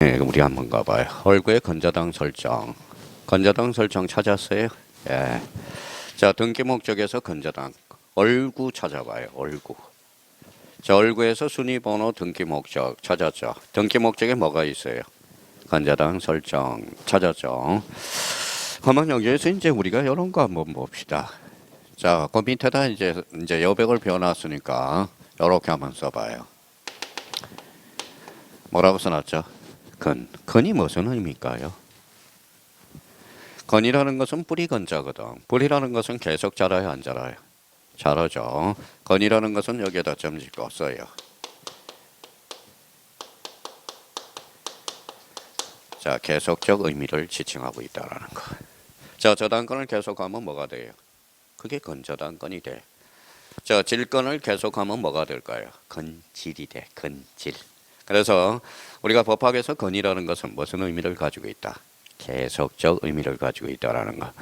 네, 우리 한번 가봐요. 얼굴의 건저당 설정. 건저당 설정 찾았어요? 예. 자, 등기 목적에서 건저당. 얼구 찾아봐요. 얼구. 자, 얼구에서 순위번호 등기 목적 찾았죠. 등기 목적에 뭐가 있어요? 건저당 설정 찾았죠. 그러면 여기에서 이제 우리가 이런 거 한번 봅시다. 자, 그 밑에다 이제 여백을 배워놨으니까 이렇게 한번 써봐요. 뭐라고 써놨죠? 건. 건이 무슨 의미일까요? 건이라는 것은 뿌리 건자거든. 뿌리라는 것은 계속 자라요, 안 자라요? 자라죠. 건이라는 것은 여기에다 점 짓고 써요. 자, 계속적 의미를 지칭하고 있다라는 거. 자, 저당권을 계속하면 뭐가 돼요? 그게 건저당권이 돼. 자, 질권을 계속하면 뭐가 될까요? 건질이 돼. 건질. 그래서 우리가 법학에서 건이라는 것은 무슨 의미를 가지고 있다? 계속적 의미를 가지고 있다라는 거.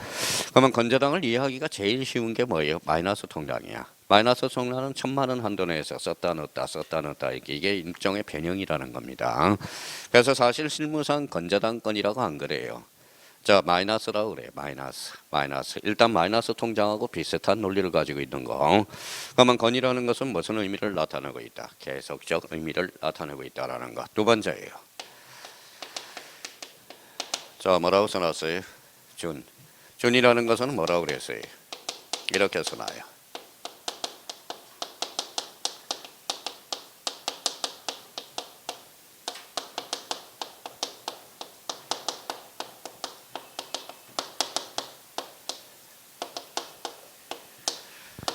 그러면 건저당을 이해하기가 제일 쉬운 게 뭐예요? 마이너스 통장이야. 마이너스 통장은 1,000만 원 한도 내에서 썼다 넣었다 이게 일종의 변형이라는 겁니다. 그래서 사실 실무상 건저당권이라고 안 그래요. 자, 마이너스라고 그래요. 마이너스. 일단 마이너스 통장하고 비슷한 논리를 가지고 있는 거. 그러면 건이라는 것은 무슨 의미를 나타내고 있다? 계속적 의미를 나타내고 있다라는 거. 두 번째예요. 자, 뭐라고 써놨어요? 준. 준이라는 것은 뭐라고 그랬어요? 이렇게 써놔요.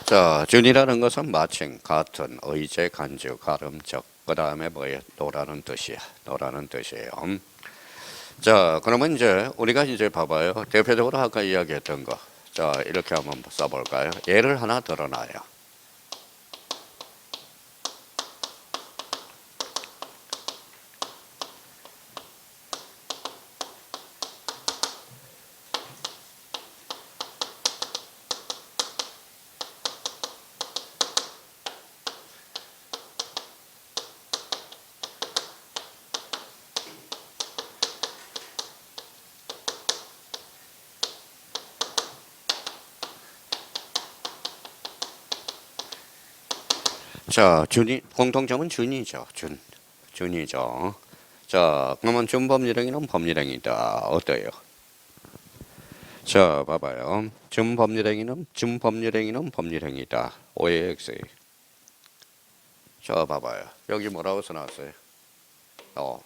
자, 준이라는 것은 마칭, 같은, 의제, 간주, 가름적. 그 다음에 뭐예요? 노라는 뜻이야. 노라는 뜻이에요. 자, 그러면 이제 우리가 이제 봐봐요. 대표적으로 아까 이야기했던 거. 자, 이렇게 한번 써볼까요? 예를 하나 들어놔요. 자, 준이, 공통점은 준이죠. 준이죠. 자, 그러면 준법률행위는 법률행위다. 어때요? 자, 봐봐요. 준법률행위는 법률행위다. OAX. 자, 봐봐요. 여기 뭐라고 써놨어요?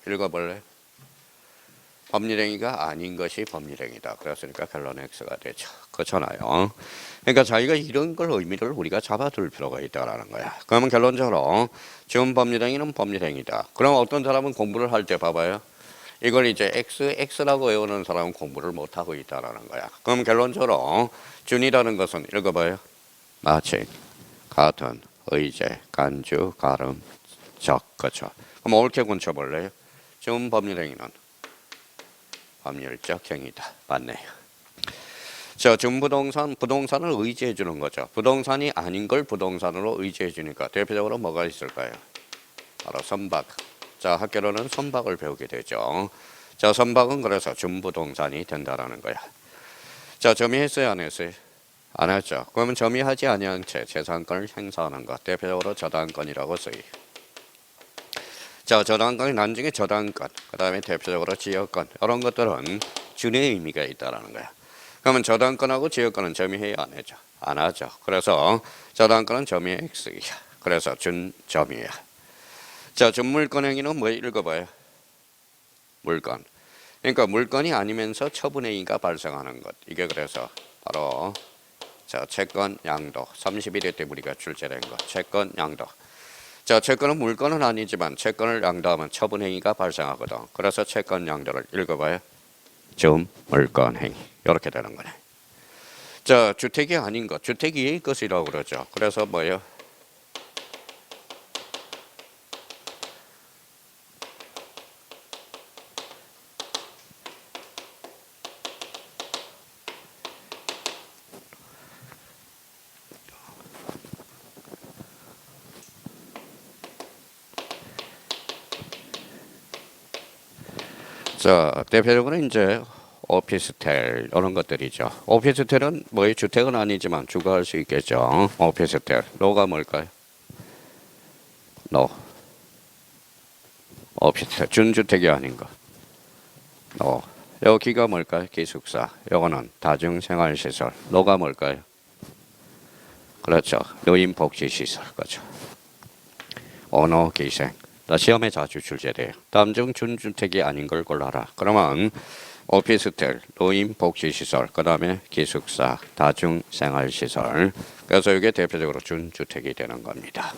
읽어볼래? 법률행위가 아닌 것이 법률행위다. 그랬으니까 결론 X가 되죠. 그렇잖아요. 그러니까 자기가 이런 걸 의미를 우리가 잡아둘 필요가 있다라는 거야. 그러면 결론적으로 지금 법률행위는 법률행위다. 그럼 어떤 사람은 공부를 할 때 봐봐요. 이걸 이제 X라고 외우는 사람은 공부를 못하고 있다라는 거야. 그럼 결론적으로 준이라는 것은 읽어봐요. 마칭, 같은, 의제, 간주, 가름, 적. 그렇죠. 그럼 옳게 군쳐볼래요? 지금 법률행위는 법률적 행위다. 맞네요. 자, 부동산을 의지해 주는 거죠. 부동산이 아닌 걸 부동산으로 의지해 주니까 대표적으로 뭐가 있을까요? 바로 선박. 자, 학교로는 선박을 배우게 되죠. 자, 선박은 그래서 준부동산이 된다라는 거야. 자, 점유했어요, 안 했어요? 안 했죠. 그러면 점유하지 아니한 채 재산권을 행사하는 것. 대표적으로 저당권이라고 써요. 자, 저당권이 나중에 저당권, 그 다음에 대표적으로 지역권, 이런 것들은 준의 의미가 있다라는 거야. 그러면 저당권하고 지역권은 점유해야 안 하죠? 안 하죠. 그래서 저당권은 점유의 X이야. 그래서 준 점유야. 자, 준물권 행위는 뭐 읽어봐요? 물권. 그러니까 물건이 아니면서 처분행위가 발생하는 것. 이게 그래서 바로 자, 채권 양도 31회 때 우리가 출제된 것. 채권 양도. 자, 채권은 물건은 아니지만 채권을 양도하면 처분행위가 발생하거든. 그래서 채권 양도를 읽어봐요. 물건행위. 이렇게 되는 거네. 자, 주택이 아닌 것. 주택이 예의 것이라고 그러죠. 그래서 뭐예요? 자, 대표적으로 이제 오피스텔 이런 것들이죠. 오피스텔은 뭐 주택은 아니지만 주거할 수 있겠죠. 오피스텔. 노가 뭘까요? 노. 오피스텔. 준주택이 아닌 거. 노. 여기가 뭘까요? 기숙사. 요거는 다중생활시설. 노가 뭘까요? 그렇죠. 노인복지시설. 그렇죠. 언어기생. 시험에 자주 출제돼요. 다음 중 준주택이 아닌 걸 골라라. 그러면 오피스텔, 노인복지시설, 그 다음에 기숙사, 다중생활시설. 그래서 이게 대표적으로 준주택이 되는 겁니다.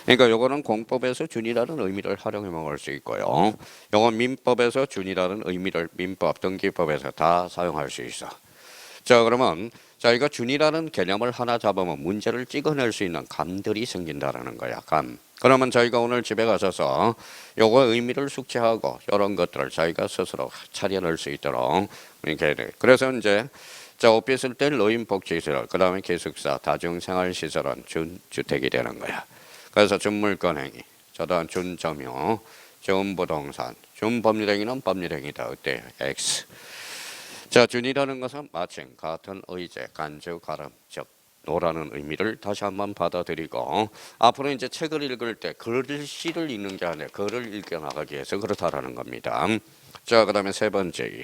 그러니까 요거는 공법에서 준이라는 의미를 활용해 먹을 수 있고요. 요건 민법에서 준이라는 의미를 민법, 등기법에서 다 사용할 수 있어. 자, 그러면 이거 준이라는 개념을 하나 잡으면 문제를 찍어낼 수 있는 감들이 생긴다라는 거야. 감. 그러면 저희가 오늘 집에 가셔서 요거 의미를 숙지하고 이런 것들을 저희가 스스로 차려낼 수 있도록 이렇게 돼. 그래서 이제 오피스텔, 노인복지시설, 그 다음에 기숙사, 다중생활시설은 준주택이 되는 거야. 그래서 준물건행위, 저다음 준점유, 준부동산, 준법률행위는 법률행위다. 어때요? X. 자, 준이라는 것은 마침, 같은, 의제, 간주, 가름, 즉 노라는 의미를 다시 한번 받아들이고 앞으로 이제 책을 읽을 때 글씨를 읽는 게 아니라 글을 읽어 나가기 위해서 그렇다라는 겁니다. 자, 그 다음에 세 번째.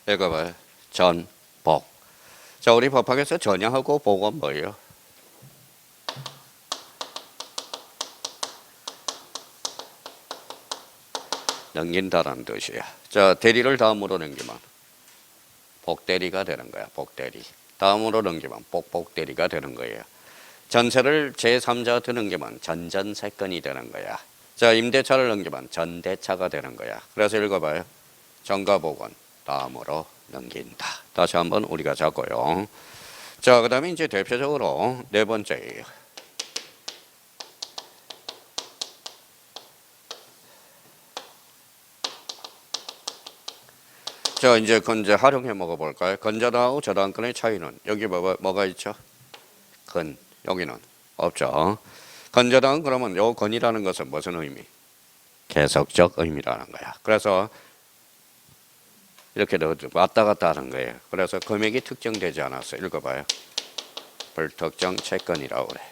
이거 봐요. 전, 복. 자, 우리 법학에서 전형하고 복은 뭐예요? 넘긴다라는 뜻이야. 자, 대리를 다음으로 넘기면 복대리가 되는 거야. 복대리. 다음으로 넘기면 복복대리가 되는 거예요. 전세를 제3자한테 넘기면 전전세건이 되는 거야. 자, 임대차를 넘기면 전대차가 되는 거야. 그래서 읽어봐요. 전과 복은 다음으로 넘긴다. 다시 한번 우리가 잡고요. 자, 그 다음에 이제 대표적으로 네 번째예요. 자, 이제 건재 활용해 먹어볼까요? 건재당하고 저당권의 차이는 여기 뭐가 있죠? 건, 여기는 없죠. 건재당은 그러면 요 건이라는 것은 무슨 의미? 계속적 의미라는 거야. 그래서 이렇게 왔다 갔다 하는 거예요. 그래서 금액이 특정되지 않았어. 읽어봐요. 불특정 채권이라고 그래.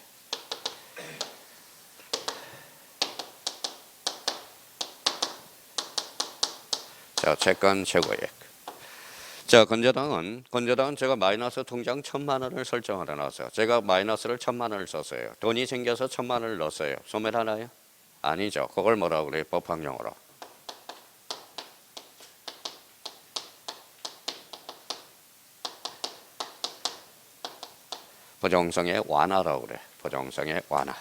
자, 채권 최고액. 자, 건재당은 제가 마이너스 통장 1,000만 원을 설정을 해놨어요. 제가 마이너스를 1,000만 원을 썼어요. 돈이 생겨서 1,000만 원을 넣었어요. 소멸하나요? 아니죠. 그걸 뭐라고 그래요? 법학용어로. 보정성의 완화라고 그래. 보정성의 완화.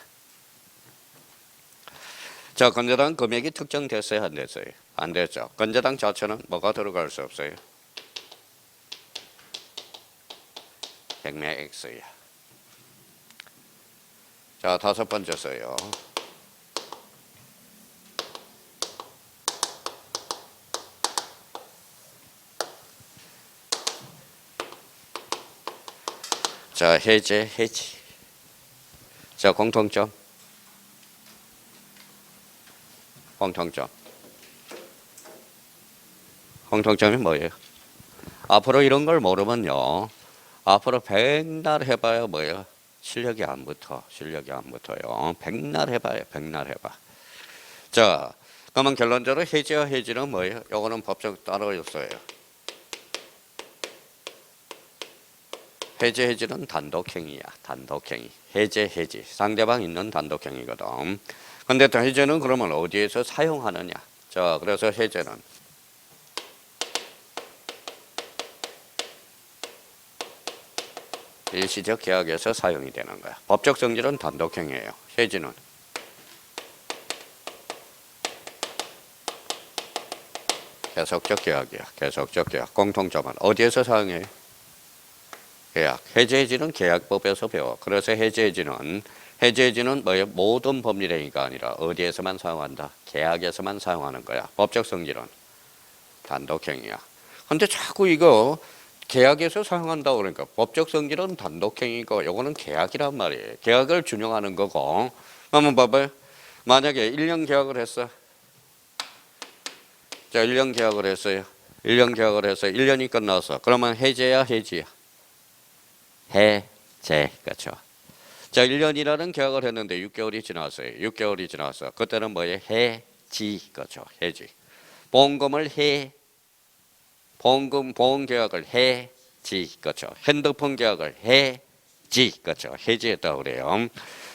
자, 건재당 금액이 특정됐어요? 안 됐어요? 안 됐죠. 건재당 자체는 뭐가 들어갈 수 없어요? 백매 X야. 자, 다섯 번째 써요. 자, 해제. 자, 공통점. 공통점이 뭐예요? 앞으로 이런 걸 모르면요. 앞으로 백날 해봐야 뭐예요? 실력이 안 붙어요. 백날 해봐요. 자, 그러면 결론적으로 해지와 해지는 뭐예요? 요거는 법적 따로 있어요. 해지는 단독행위야. 해지. 상대방 있는 단독행위거든. 근데 해제는 그러면 어디에서 사용하느냐? 자, 그래서 해제는 일시적 계약에서 사용이 되는 거야. 법적 성질은 단독행위예요. 해지는 계속적 계약. 공통점은 어디에서 사용해요? 계약. 해지는 계약법에서 배워. 그래서 해지는 뭐예요? 모든 법률행위가 아니라 어디에서만 사용한다? 계약에서만 사용하는 거야. 법적 성질은 단독행위야. 근데 자꾸 이거 계약에서 사용한다고 그러니까 법적 성질은 단독행위고 요거는 계약이란 말이에요. 계약을 준용하는 거고. 한번 봐봐요. 만약에 1년 계약을 했어. 자, 1년 계약을 했어요. 1년 계약을 해서 1년이 끝났어. 그러면 해제야, 해지야? 해제. 그렇죠. 자, 1년이라는 계약을 했는데 6개월이 지났어요. 6개월이 지났어. 그때는 뭐예요? 해지. 그렇죠. 해지. 보험금을 보험 계약을 해지. 그렇죠. 핸드폰 계약을 해지. 그렇죠. 해지했다고 그래요.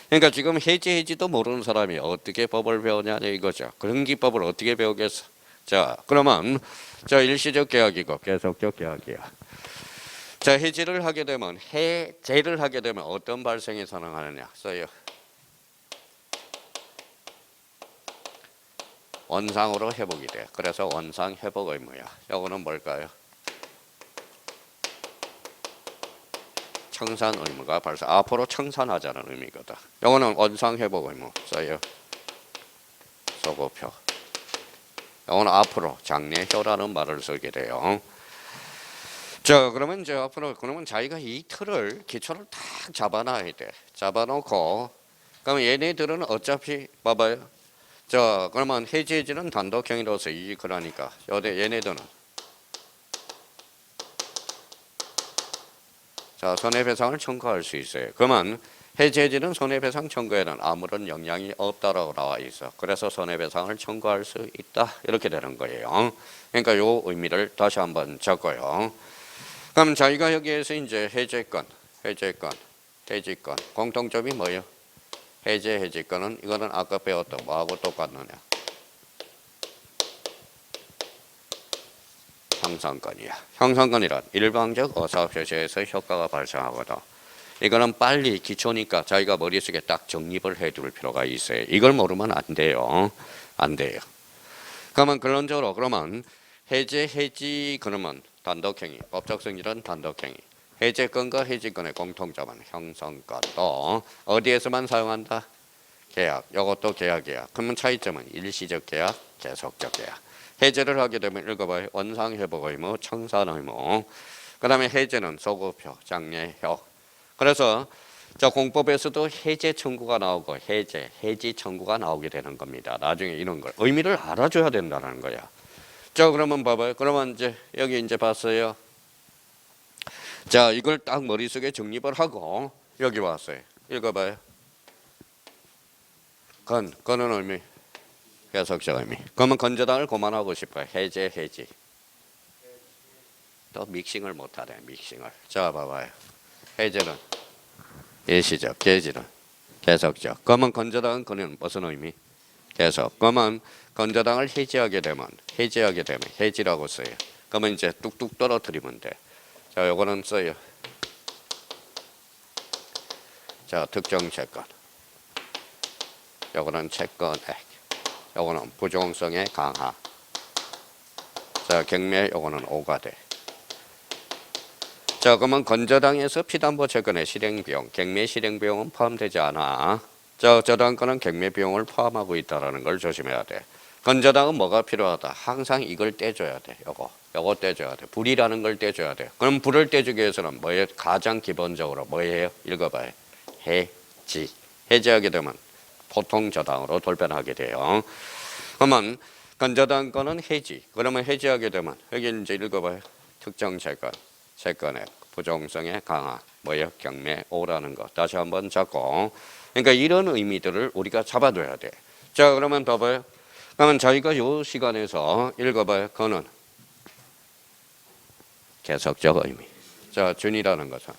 그러니까 지금 해지도 모르는 사람이 어떻게 법을 배우냐 이거죠. 그런 기법을 어떻게 배우겠어? 자, 그러면 자, 일시적 계약이고 계속적 계약이야. 자, 해지를 하게 되면 해제를 하게 되면 어떤 발생이 선행하느냐 써요. 원상으로 회복이 돼. 그래서 원상 회복 의무야. 이거는 뭘까요? 청산 의무가 발생. 앞으로 청산하자는 의미거든. 이거는 원상 회복 의무 써요. 소고표. 이거는 앞으로 장래효라는 말을 쓰게 돼요. 자, 그러면 이제 앞으로 그러면 자기가 이 틀을 기초를 딱 잡아놔야 돼. 잡아놓고 그러면 얘네들은 어차피 봐봐요. 자, 그러면 해지는 단독행위로서 그러니까 얘네들은 자, 손해배상을 청구할 수 있어요. 그러면 해지는 손해배상 청구에는 아무런 영향이 없다라고 나와 있어. 그래서 손해배상을 청구할 수 있다 이렇게 되는 거예요. 그러니까 요 의미를 다시 한번 적고요. 그럼 자기가 여기에서 이제 해지권, 공통점이 뭐예요? 해지권은 이거는 아까 배웠던 뭐하고 똑같느냐? 형성권이야. 형성권이란 일방적 의사표시에서 효과가 발생하거든. 이거는 빨리 기초니까 자기가 머릿속에 딱 정립을 해둘 필요가 있어요. 이걸 모르면 안 돼요. 안 돼요. 그러면 결론적으로 그러면 해지 그러면 단독행위, 법적 성질은 단독행위. 해제권과 해지권의 공통점은 형성권도 어디에서만 사용한다? 계약. 이것도 계약이야. 그러면 차이점은 일시적 계약, 계속적 계약. 해제를 하게 되면 읽어봐요. 원상회복 의무, 청산 의무. 그 다음에 해제는 소급효, 장래효. 그래서 자, 공법에서도 해제 청구가 나오고 해지 청구가 나오게 되는 겁니다. 나중에 이런 걸 의미를 알아줘야 된다는 거야. 자, 그러면 봐봐요. 그러면 이제 여기 이제 봤어요. 자, 이걸 딱 머릿속에 정립을 하고 여기 왔어요. 읽어봐요. 건은 의미, 계속적 의미. 그러면 건저당을 그만하고 싶어요. 해지. 또 믹싱을 못하네. 믹싱을. 자, 봐봐요. 해제는 일시적, 계지는 계속적. 그러면 건저당은 그는 무슨 의미? 계속. 그러면 건저당을 해지하게 되면 해지라고 써요. 그러면 이제 뚝뚝 떨어뜨리면 돼. 자, 요거는 써요. 자, 특정 채권. 요거는 채권액. 요거는 부종성의 강화. 자, 경매 요거는 5가 돼. 자, 그러면 건저당에서 피담보 채권의 실행비용, 경매 실행비용은 포함되지 않아. 자, 저당 거는 경매 비용을 포함하고 있다는 걸 조심해야 돼. 건저당은 뭐가 필요하다? 항상 이걸 떼줘야 돼. 요거 떼줘야 돼. 불이라는 걸 떼줘야 돼. 그럼 불을 떼주기 위해서는 뭐예요? 가장 기본적으로 뭐예요? 읽어봐요. 해지. 해지하게 되면 보통 저당으로 돌변하게 돼요. 그러면 건저당 거는 해지. 그러면 해지하게 되면 여기 이제 읽어봐요. 특정 채권의 부종성의 강화, 뭐예요? 경매 5라는 거. 다시 한번 잡고. 그러니까 이런 의미들을 우리가 잡아둬야 돼. 자, 그러면 더 봐요. 그러면 저희가 이 시간에서 읽어봐요. 그는 계속적 의미. 자, 준이라는 것은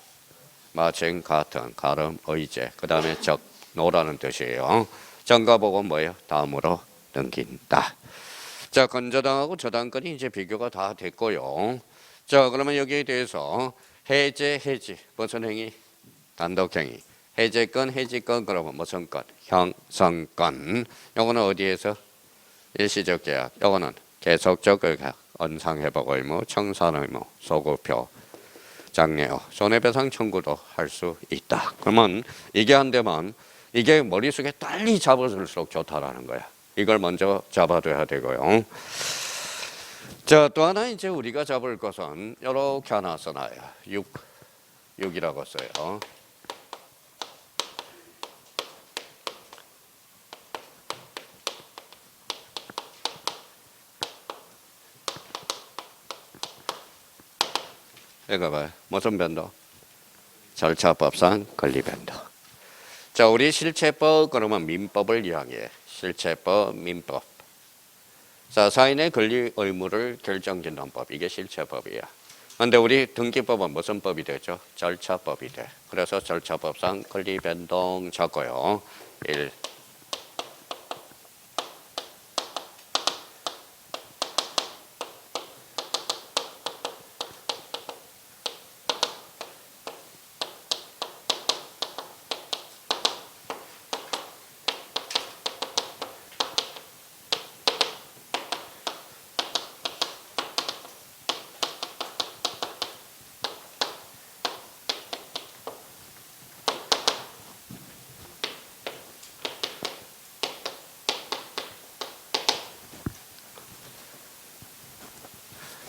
마침, 같은, 가름, 의제, 그 다음에 적, 노라는 뜻이에요. 정가복은 뭐예요? 다음으로 넘긴다. 자, 건저당하고 저당권이 이제 비교가 다 됐고요. 자, 그러면 여기에 대해서 해지, 무슨 행위? 단독행위. 해제권, 해지권, 그러면 무슨 건? 형성권. 요거는 어디에서? 일시적 계약. 요거는 계속적 계약. 원상회복 의무, 청산 의무, 소급효, 장래효, 손해배상 청구도 할 수 있다. 그러면 이게 안 되면 이게 머릿속에 빨리 잡을수록 좋다라는 거야. 이걸 먼저 잡아둬야 되고요. 자, 또 하나 이제 우리가 잡을 것은 이렇게 하나 써놔요. 6이라고 써요. 이거 봐요. 무슨 변도? 절차법상 권리변도. 자, 우리 실체법 그러면 민법을 이야기해. 실체법, 민법. 자, 사인의 권리 의무를 결정짓는 법. 이게 실체법이야. 근데 우리 등기법은 무슨 법이 되죠? 절차법이 돼. 그래서 절차법상 권리 변동 적고요. 1.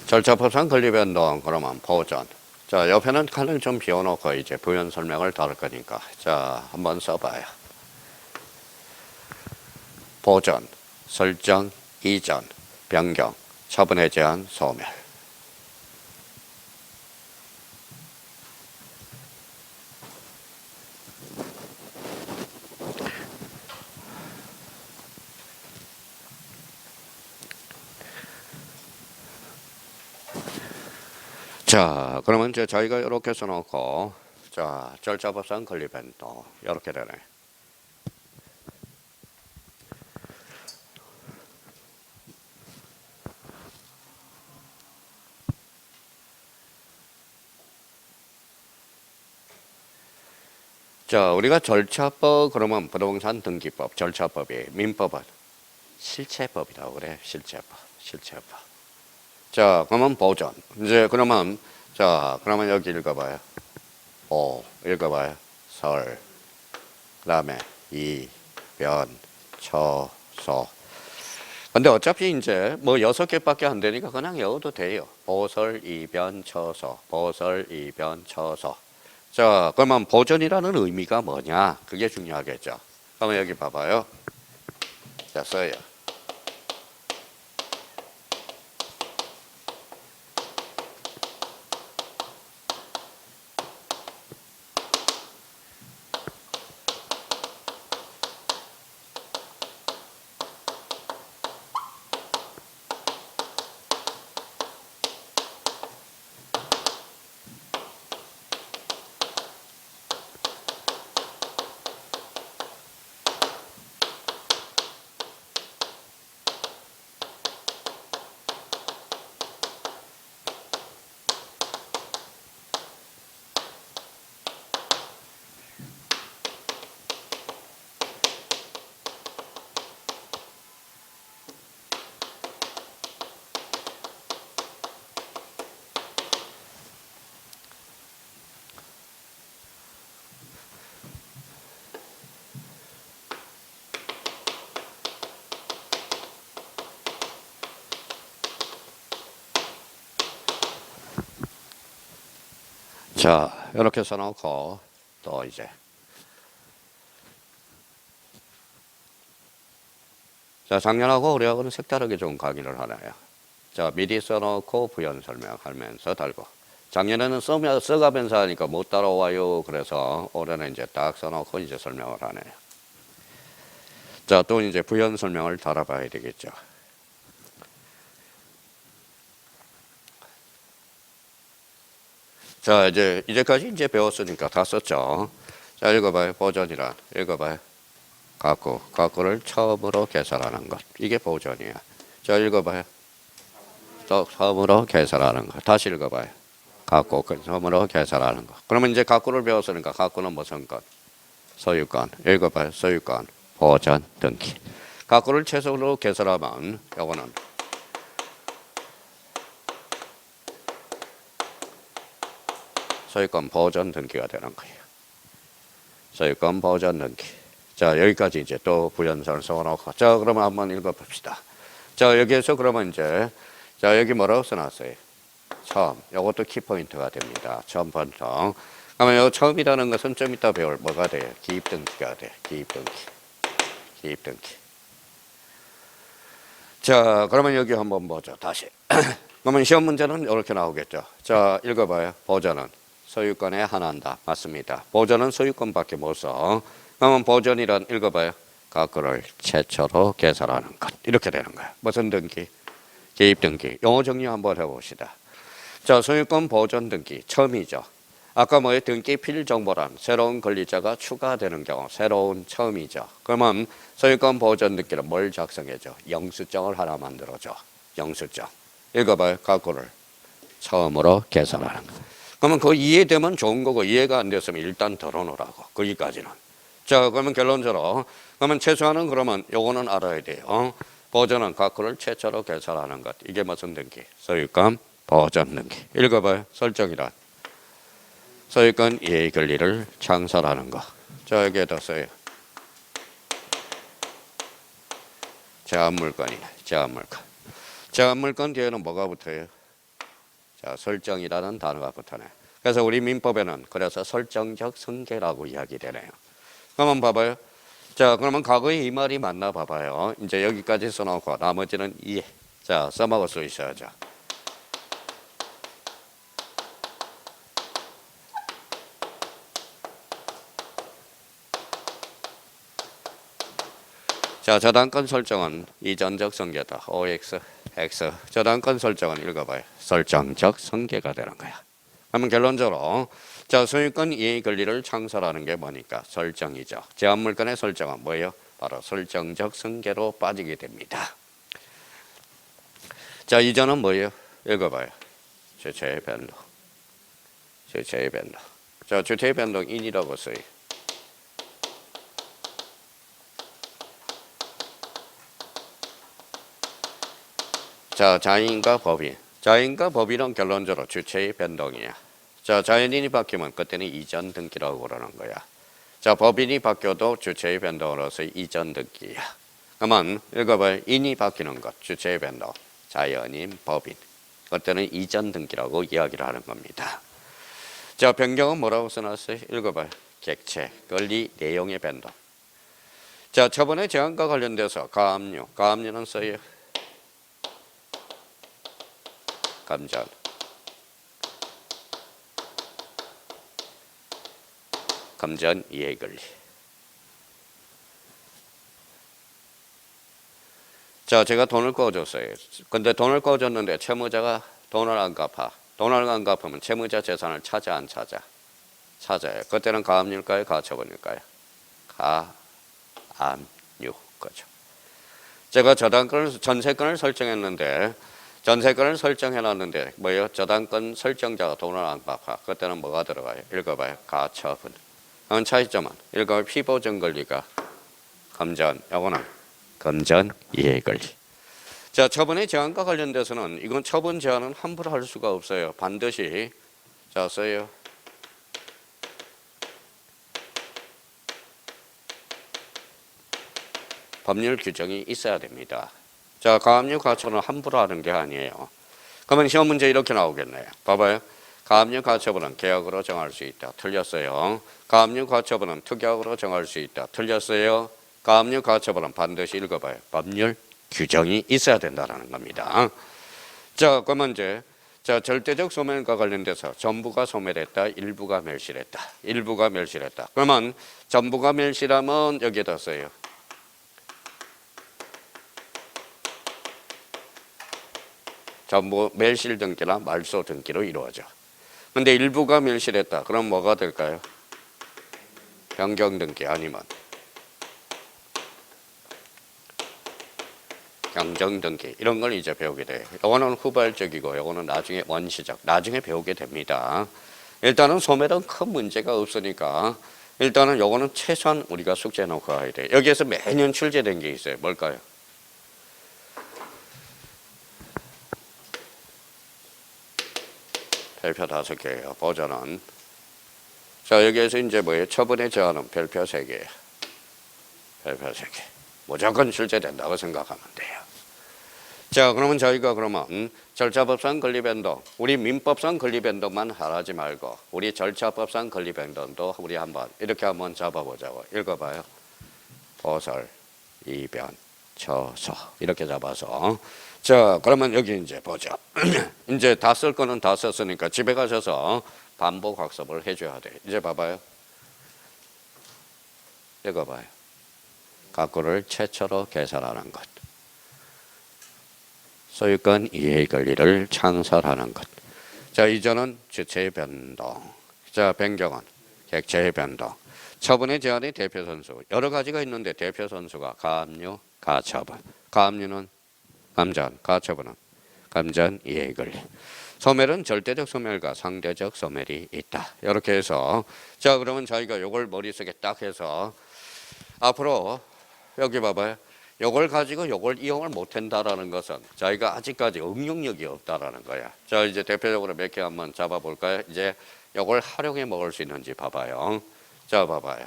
절차법상 권리 변동 그러면 보전. 자, 옆에는 칸을 좀 비워놓고 이제 부연 설명을 다룰 거니까. 자, 한번 써봐요. 보전, 설정, 이전, 변경, 처분에 제한, 소멸. 자, 그러면 이제 저희가 이렇게 써놓고, 자, 절차법상 권리 변동 이렇게 되네. 자, 우리가 절차법 그러면 부동산 등기법, 절차법이 민법은 실체법이라고 그래. 실체법. 자, 그러면 보전. 이제 그러면 자, 그러면 여기 읽어봐요. 읽어봐요. 설, 그다음에 이, 변, 처, 소. 근데 어차피 이제 뭐 6개밖에 안 되니까 그냥 외워도 돼요. 보설, 이변, 처소. 보설, 이변, 처소. 자, 그러면 보전이라는 의미가 뭐냐? 그게 중요하겠죠. 그러면 여기 봐봐요. 자, 써요. 자, 이렇게 써놓고 또 이제 자, 작년하고 올해하고는 색다르게 좀 강의를 하나요. 자, 미리 써놓고 부연 설명하면서 달고. 작년에는 써가면서 하니까 못 따라와요. 그래서 올해는 이제 딱 써놓고 이제 설명을 하네요. 자, 또 이제 부연 설명을 달아봐야 되겠죠. 자, 이제까지 이제 배웠으니까 다 썼죠. 자, 읽어봐요. 보전이란. 읽어봐요. 가꾸를 처음으로 개설하는 것. 이게 보전이야. 자, 읽어봐요. 또 처음으로 개설하는 것. 다시 읽어봐요. 가꾸 처음으로 개설하는 것. 그러면 이제 가꾸를 배웠으니까 가꾸는 무슨 것? 소유권. 읽어봐요. 소유권. 보전, 등기. 가꾸를 최소로 개설하면 요거는 소유권 보전 등기가 되는 거예요. 소유권 보전 등기. 자, 여기까지 이제 또 부연설을 써놓고. 자, 그러면 한번 읽어봅시다. 자, 여기에서 그러면 이제 자, 여기 뭐라고 써놨어요? 처음. 이것도 키포인트가 됩니다. 처음 번성. 그러면 이 처음이라는 것은 좀 이따 배울 뭐가 돼요? 기입등기가 돼. 기입등기. 기입등기. 자, 그러면 여기 한번 보죠. 다시. 그러면 시험 문제는 이렇게 나오겠죠. 자, 읽어봐요. 보전은 소유권에 한한다. 맞습니다. 보전은 소유권밖에 못 써. 그러면 보전이란 읽어봐요. 각거를 최초로 개설하는 것. 이렇게 되는 거야. 무슨 등기? 기입등기. 용어 정리 한번 해봅시다. 자, 소유권 보전 등기 처음이죠. 아까 뭐에 등기 필정보란 새로운 권리자가 추가되는 경우 새로운 처음이죠. 그러면 소유권 보전 등기는 뭘 작성해줘? 영수증을 하나 만들어줘. 영수증. 읽어봐요. 각고를 처음으로 개설하는 거. 그러면 그거 이해되면 좋은 거고 이해가 안 됐으면 일단 덜어놓으라고. 거기까지는. 자, 그러면 결론적으로 그러면 최소한은 그러면 요거는 알아야 돼요. 보전은 각고를 최초로 개설하는 것. 이게 무슨 등기? 소유권 보전 등기. 읽어봐요. 설정이란 소유권 이해 권리를 창설하는 거. 자, 여기에다 써요. 제한물건이네. 제한물건. 제한물건 뒤에는 뭐가 붙어요? 자, 설정이라는 단어가 붙어네. 그래서 우리 민법에는 그래서 설정적 승계라고 이야기되네요. 그러면 봐봐요. 자, 그러면 과거에 이 말이 맞나 봐봐요. 이제 여기까지 써놓고 나머지는 이해. 자, 써먹을 수 있어야죠. 자, 저당권 설정은 이전적 성계다. OX, X. 저당권 설정은 읽어봐요. 설정적 성계가 되는 거야. 그러면 결론적으로 자, 소유권 이해 권리를 창설하는 게 뭐니까? 설정이죠. 제한물건의 설정은 뭐예요? 바로 설정적 성계로 빠지게 됩니다. 자, 이전은 뭐예요? 읽어봐요. 주체의 변동. 주체의 변동. 자, 주체의 변동 인이라고 써요. 자, 자인과 법인. 자인과 법인은 결론적으로 주체의 변동이야. 자, 자연인이 바뀌면 그때는 이전 등기라고 그러는 거야. 자, 법인이 바뀌어도 주체의 변동으로서 이전 등기야. 그러면 읽어봐요. 인이 바뀌는 것, 주체의 변동. 자연인, 법인. 그때는 이전 등기라고 이야기를 하는 겁니다. 자, 변경은 뭐라고 써놨어요? 읽어봐요. 객체, 권리, 내용의 변동. 자, 저번에 제한과 관련돼서 가압류. 가압류는 써요. 감전. 감전 이해 권리. 자, 제가 돈을 꺼줬어요. 근데 돈을 꺼줬는데 채무자가 돈을 안 갚아. 돈을 안 갚으면 채무자 재산을 찾아 안 찾아? 찾아요. 그때는 가압류일까요? 가처분일까요? 가압류. 그죠. 제가 전세권을 설정했는데 전세권을 설정해놨는데 뭐예요? 저당권 설정자가 돈을 안 갚아. 그때는 뭐가 들어가요? 읽어봐요. 가처분. 그런 차이점은 읽어봐요. 피보전 권리가 감전. 요거는 감전 이해 권리. 자, 처분의 제한과 관련돼서는 이건 처분 제한은 함부로 할 수가 없어요. 반드시 자, 써요. 법률 규정이 있어야 됩니다. 자, 가압류 가처분은 함부로 하는 게 아니에요. 그러면 시험 문제 이렇게 나오겠네요. 봐봐요. 가압류 가처분은 계약으로 정할 수 있다. 틀렸어요. 가압류 가처분은 특약으로 정할 수 있다. 틀렸어요. 가압류 가처분은 반드시 읽어봐요. 법률 규정이 있어야 된다는 겁니다. 자, 그러면 이제 자, 절대적 소멸과 관련돼서 전부가 소멸했다. 일부가 멸실했다. 일부가 멸실했다. 그러면 전부가 멸실하면 여기에다 써요. 전부 멸실 등기나 말소 등기로 이루어져. 근데 일부가 멸실했다. 그럼 뭐가 될까요? 변경 등기 아니면 경정 등기 이런 걸 이제 배우게 돼요. 이거는 후발적이고 이거는 나중에 원시적 나중에 배우게 됩니다. 일단은 소멸은 큰 문제가 없으니까 일단은 이거는 최소한 우리가 숙제해 놓고 가야 돼요. 여기에서 매년 출제된 게 있어요. 뭘까요? 별표 5개예요. 보전은. 자, 여기에서 이제 뭐예요? 처분의 제한은 별표 3개예요. 별표 3개. 무조건 출제된다고 생각하면 돼요. 자, 그러면 저희가 그러면 절차법상 건립행동, 우리 민법상 건립행동만 하지 말고 우리 절차법상 건립행동도 우리 이렇게 한번 잡아보자고. 읽어봐요. 보설, 이변, 처소 이렇게 잡아서. 자, 그러면 여기 이제 보죠. 이제 다 쓸 거는 다 썼으니까 집에 가셔서 반복 학습을 해줘야 돼. 이제 봐봐요. 읽어봐요. 각구를 최초로 개설하는 것. 소유권 이해 권리를 창설하는 것. 자, 이전은 주체의 변동. 자, 변경은 객체의 변동. 처분의 제한의 대표 선수. 여러 가지가 있는데 대표 선수가 가압류, 가처분. 가압류는 감전, 가처분은 감전 이해 권리. 소멸은 절대적 소멸과 상대적 소멸이 있다. 이렇게 해서 자, 그러면 저희가 요걸 머릿속에 딱 해서 앞으로 여기 봐봐요. 요걸 가지고 요걸 이용을 못한다라는 것은 저희가 아직까지 응용력이 없다라는 거야. 자, 이제 대표적으로 몇 개 한번 잡아볼까요? 이제 요걸 활용해 먹을 수 있는지 봐봐요. 자, 봐봐요.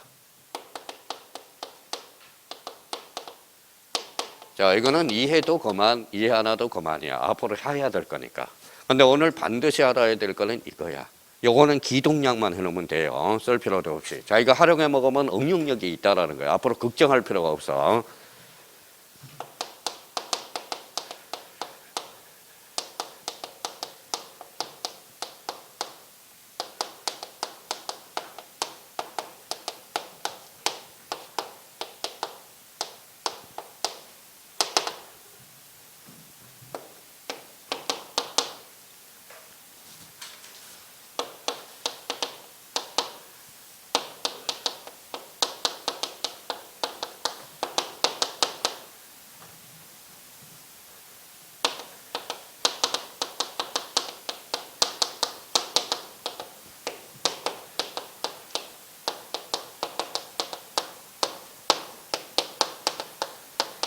자, 이거는 이해도 그만, 이해 하나도 그만이야. 앞으로 해야 될 거니까. 근데 오늘 반드시 알아야 될 거는 이거야. 요거는 기동량만 해놓으면 돼요. 쓸 필요도 없이. 자, 이거 활용해 먹으면 응용력이 있다라는 거야. 앞으로 걱정할 필요가 없어.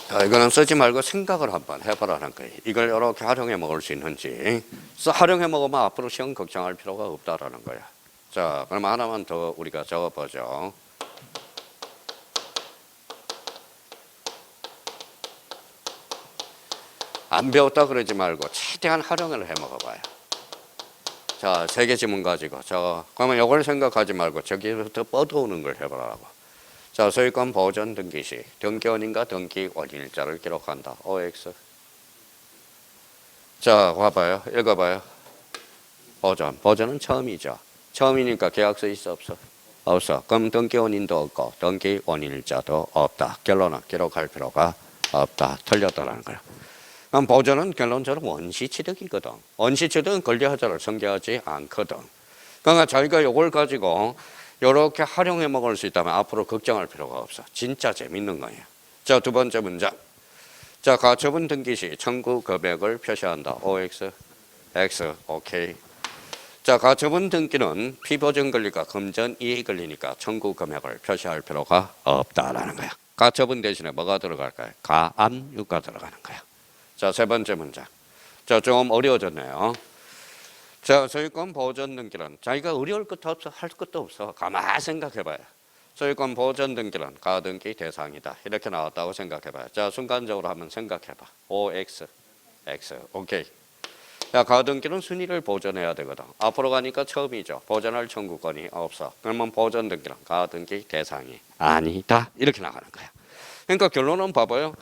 자, 이거는 쓰지 말고 생각을 한번 해보라는 거예요. 이걸 이렇게 활용해 먹을 수 있는지. 활용해 먹으면 앞으로 시험 걱정할 필요가 없다라는 거야. 자, 그럼 하나만 더 우리가 적어보죠. 안 배웠다 그러지 말고 최대한 활용을 해 먹어봐요. 자, 3개 지문 가지고. 자, 그러면 이걸 생각하지 말고 저기부터 뻗어오는 걸 해보라고. 자, 소유권 보존 등기 시 등기원인과 등기원인일자를 기록한다. OX. 자, 봐봐요. 읽어봐요. 보존. 보존은 처음이죠. 처음이니까 계약서 있어 없어? 없어. 그럼 등기원인도 없고 등기원인일자도 없다. 결론은 기록할 필요가 없다. 틀렸다라는 거야. 그럼 보존은 결론적으로 원시취득이거든. 원시취득은 권리하자를 성계하지 않거든. 그러니까 저희가 이걸 가지고 이렇게 활용해 먹을 수 있다면 앞으로 걱정할 필요가 없어. 진짜 재밌는 거예요. 자, 두 번째 문장. 자, 가처분 등기 시 청구 금액을 표시한다. OX, X, OK. 자, 가처분 등기는 피보증 권리가 금전 이해 권리니까 청구 금액을 표시할 필요가 없다라는 거야. 가처분 대신에 뭐가 들어갈까요? 가압류가 들어가는 거야. 자, 세 번째 문장. 자, 좀 어려워졌네요. 자, 소유권 보존 등기는 자기가 어려울 것도 없어, 할 것도 없어. 가만히 생각해봐요. 소유권 보존 등기는 가등기 대상이다. 이렇게 나왔다고 생각해봐요. 자, 순간적으로 한번 생각해봐. OX, X, 오케이. 자, 가등기는 순위를 보존해야 되거든. 앞으로 가니까 처음이죠. 보존할 청구권이 없어. 그러면 보존 등기는 가등기 대상이 아니다. 이렇게 나가는 거야. 그러니까 결론은 봐봐요.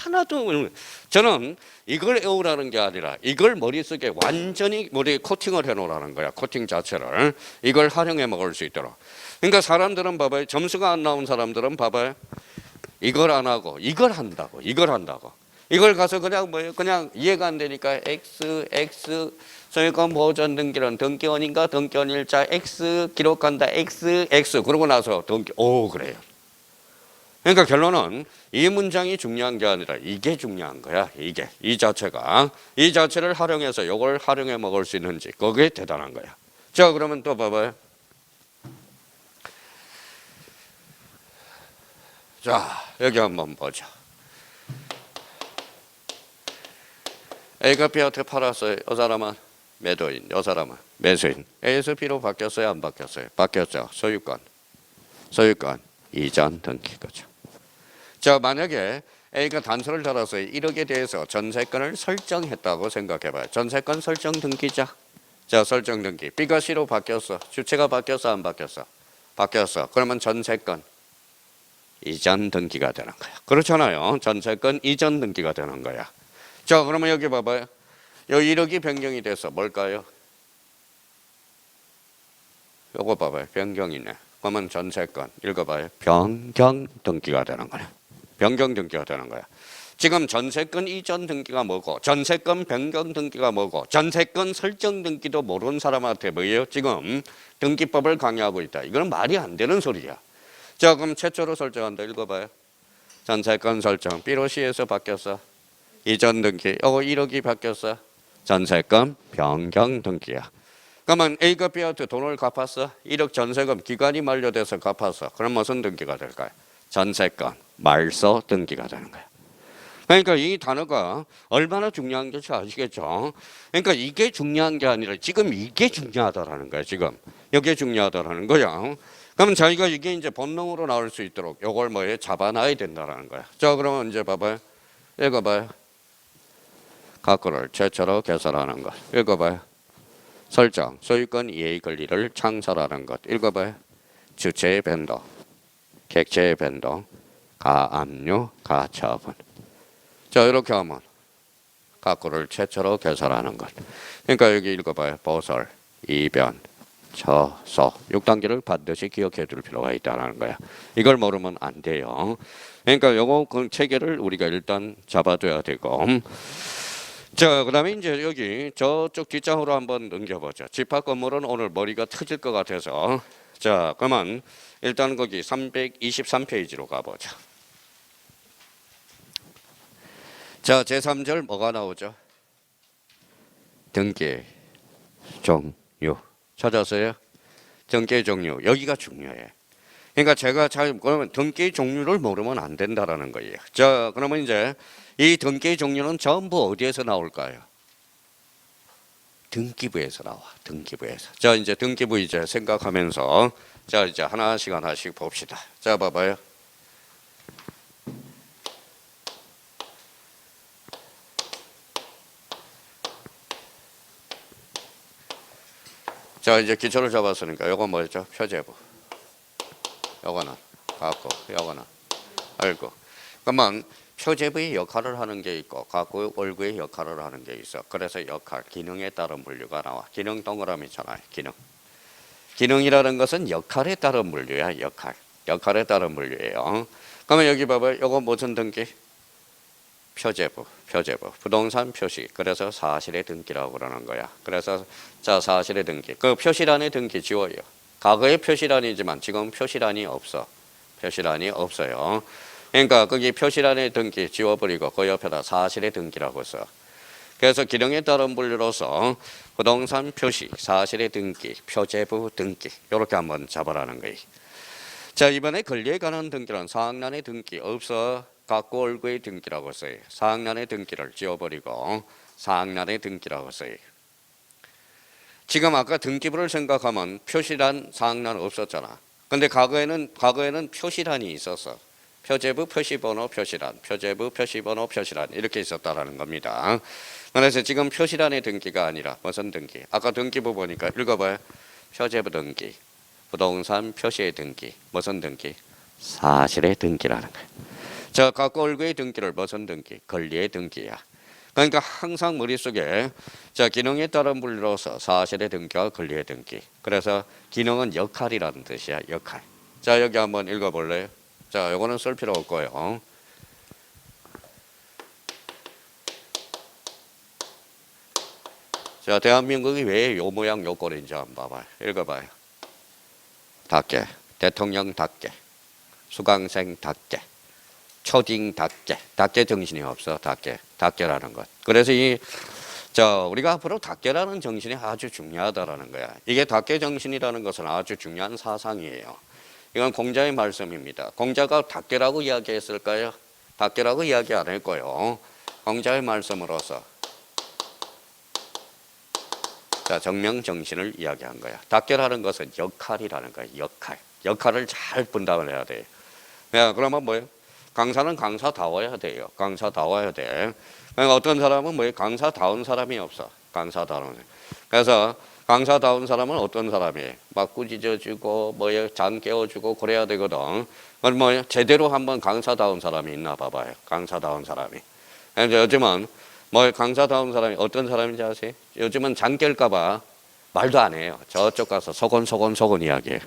하나도 저는 이걸 외우라는 게 아니라 이걸 머릿속에 완전히 머리에 코팅을 해놓으라는 거야. 코팅 자체를. 이걸 활용해 먹을 수 있도록. 그러니까 사람들은 봐봐요. 점수가 안 나온 사람들은 봐봐요. 이걸 안 하고 이걸 한다고. 이걸 한다고. 이걸 가서 그냥 뭐예요? 그냥 이해가 안 되니까 X 소유권 보존 등기는 등기원인가 등기원일자 X 기록한다. X 그러고 나서 그래요. 그러니까 결론은 이 문장이 중요한 게 아니라 이게 중요한 거야. 이 자체를 활용해서 이걸 활용해 먹을 수 있는지 그게 대단한 거야. 자, 그러면 또 봐봐요. 자, 여기 한번 보죠. A가 B한테 팔았어요. 이 사람은 매도인, 이 사람은 매수인. A에서 B로 바뀌었어요? 안 바뀌었어요? 바뀌었죠. 소유권 이전 등기 거죠. 자, 만약에 A가 단서를 달아서 1억에 대해서 전세권을 설정했다고 생각해봐요. 전세권 설정 등기자. 자, 설정 등기. B가 C로 바뀌었어. 주체가 바뀌었어, 안 바뀌었어? 바뀌었어. 그러면 전세권 이전 등기가 되는 거야. 그렇잖아요. 전세권 이전 등기가 되는 거야. 자, 그러면 여기 봐봐요. 여기 1억이 변경이 돼서 뭘까요? 요거 봐봐요. 변경이네. 그러면 전세권 읽어봐요. 변경 등기가 되는 거야. 변경 등기가 되는 거야. 지금 전세권 이전 등기가 뭐고 전세권 변경 등기가 뭐고 전세권 설정 등기도 모르는 사람한테 뭐예요? 지금 등기법을 강요하고 있다. 이거는 말이 안 되는 소리야. 자, 그럼 최초로 설정한다. 읽어봐요. 전세권 설정. B로 C에서 바뀌었어. 이전 등기. 요거 1억이 바뀌었어. 전세권 변경 등기야. 그러면 A가 B한테 돈을 갚았어. 1억 전세금 기간이 만료돼서 갚았어. 그럼 무슨 등기가 될까요? 전세권 말소 등기가 되는 거야. 그러니까 이 단어가 얼마나 중요한 건지 아시겠죠? 그러니까 이게 중요한 게 아니라 지금 이게 중요하다라는 거야. 지금 이게 중요하다라는 거야. 그러면 자기가 이게 이제 본능으로 나올 수 있도록 이걸 뭐에 잡아놔야 된다라는 거야. 자, 그러면 이제 봐봐요. 읽어봐요. 각구를 최초로 개설하는 것. 읽어봐요. 설정, 소유권 이해 권리를 창설하는 것. 읽어봐요. 주체의 변동, 객체의 변동, 가압류, 가처분. 자, 이렇게 하면 각구를 최초로 개설하는 것. 그러니까 여기 읽어봐요. 보설, 이변, 처소. 6단계를 반드시 기억해 둘 필요가 있다는 거야. 이걸 모르면 안 돼요. 그러니까 요거 그 체계를 우리가 일단 잡아둬야 되고. 자, 그 다음에 이제 여기 저쪽 뒷장으로 한번 넘겨보죠. 집합 건물은 오늘 머리가 터질 것 같아서. 자, 그러면 일단 거기 323페이지로 가보죠. 자, 제3절 뭐가 나오죠? 등기, 종류. 찾았어요? 등기, 종류. 여기가 중요해. 그러니까 제가 그러면 등기 종류를 모르면 안 된다라는 거예요. 자, 그러면 이제 이 등기 종류는 전부 어디에서 나올까요? 등기부에서 나와. 등기부에서. 자, 이제 등기부 이제 생각하면서 자, 이제 하나씩 하나씩 봅시다. 자, 봐봐요. 자, 이제 기초를 잡았으니까 요건 뭐였죠? 표제부. 요거는 갖고, 요거는 알고. 그러면 표제부의 역할을 하는 게 있고 갖고 월구의 역할을 하는 게 있어. 그래서 역할, 기능에 따른 분류가 나와. 기능 동그라미잖아요. 기능. 기능이라는 것은 역할에 따른 분류야. 역할. 역할에 따른 분류예요. 그러면 여기 봐봐요. 요거 무슨 등기? 표제부, 표제부, 부동산 표시. 그래서 사실의 등기라고 그러는 거야. 그래서 자, 사실의 등기. 그 표시란의 등기 지워요. 과거의 표시란이지만 지금 표시란이 없어. 표시란이 없어요. 그러니까 거기 표시란의 등기 지워버리고 그 옆에다 사실의 등기라고 써. 그래서 기능에 따른 분류로서 부동산 표시, 사실의 등기, 표제부 등기 이렇게 한번 잡아라는 거예요. 자, 이번에 권리에 관한 등기는 사항란의 등기 없어. 갖고 월구의 등기라고 써요. 사항란의 등기를 지워버리고 사항란의 등기라고 써요. 지금 아까 등기부를 생각하면 표시란, 사항란 없었잖아. 근데 과거에는 표시란이 있었어. 표제부, 표시번호, 표시란, 표제부, 표시번호, 표시란 이렇게 있었다라는 겁니다. 그래서 지금 표시란의 등기가 아니라 무슨 등기? 아까 등기부 보니까 읽어봐요. 표제부 등기, 부동산 표시의 등기, 무슨 등기? 사실의 등기라는 거예요. 자, 갖고 월구의 등기를 무슨 등기? 권리의 등기야. 그러니까 항상 머릿속에 자, 기능에 따른 분류로서 사실의 등기와 권리의 등기. 그래서 기능은 역할이라는 뜻이야. 역할. 자, 여기 한번 읽어볼래요? 자, 요거는 쓸 필요 없고요. 자, 대한민국이 왜 요 모양 요 꼴인지 한번 봐봐요. 읽어봐요. 닭개, 대통령 닭개, 수강생 닭개, 초딩 닭개. 닭개 정신이 없어. 닭개라는 것. 그래서 우리가 앞으로 닭개라는 정신이 아주 중요하다라는 거야. 이게 닭개 정신이라는 것은 아주 중요한 사상이에요. 이건 공자의 말씀입니다. 공자가 닭개라고 이야기했을까요? 닭개라고 이야기 안 했고요. 공자의 말씀으로서 자, 정명 정신을 이야기한 거야. 닭개라는 것은 역할이라는 거야. 역할을 잘 분담을 해야 돼. 야, 그러면 뭐예요? 강사는 강사다워야 돼요. 강사다워야 돼. 그러니까 어떤 사람은 뭐 강사다운 사람이 없어. 강사다운. 그래서 강사다운 사람은 어떤 사람이에요? 막 꾸짖어주고 장 깨워주고 그래야 되거든. 그럼 뭐 제대로 한번 강사다운 사람이 있나 봐봐요. 강사다운 사람이. 요즘은 뭐 강사다운 사람이 어떤 사람인지 아세요? 요즘은 장 깰까 봐 말도 안 해요. 저쪽 가서 소곤소곤 이야기해요.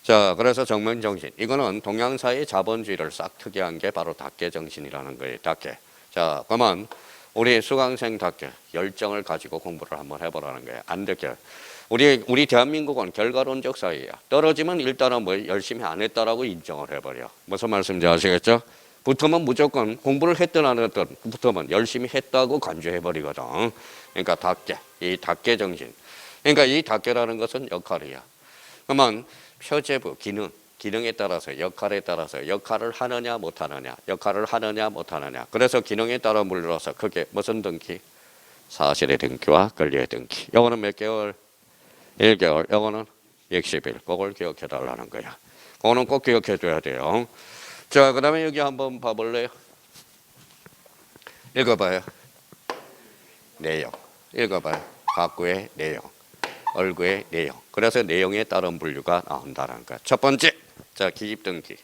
자, 그래서 정명정신. 이거는 동양사의 자본주의를 싹 특이한 게 바로 닭개정신이라는 거예요. 닭개. 자, 그러면 우리 수강생답게 열정을 가지고 공부를 한번 해보라는 거예요. 안 될게요. 우리 대한민국은 결과론적 사회야. 떨어지면 일단은 뭐 열심히 안 했다라고 인정을 해버려. 무슨 말씀인지 아시겠죠? 붙으면 무조건 공부를 했든 안 했든 붙으면 열심히 했다고 간주해버리거든. 그러니까 닭개, 이 닭개 정신. 그러니까 이 닭개라는 것은 역할이야. 그러면 표제부, 기능에 따라서 역할에 따라서 역할을 하느냐 못하느냐 역할을 하느냐 못하느냐 그래서 기능에 따라 물러서 그게 무슨 등기? 사실의 등기와 권리의 등기. 요거는 몇 개월? 1개월. 요거는 60일. 그걸 기억해 달라는 거야. 그거는 꼭 기억해 줘야 돼요. 자, 그 다음에 여기 한번 봐볼래요? 읽어봐요. 내용. 읽어봐요. 각구의 내용. 얼구의 내용. 그래서 내용에 따른 분류가 나온다는 거야. 첫 번째, 자, 기입등기.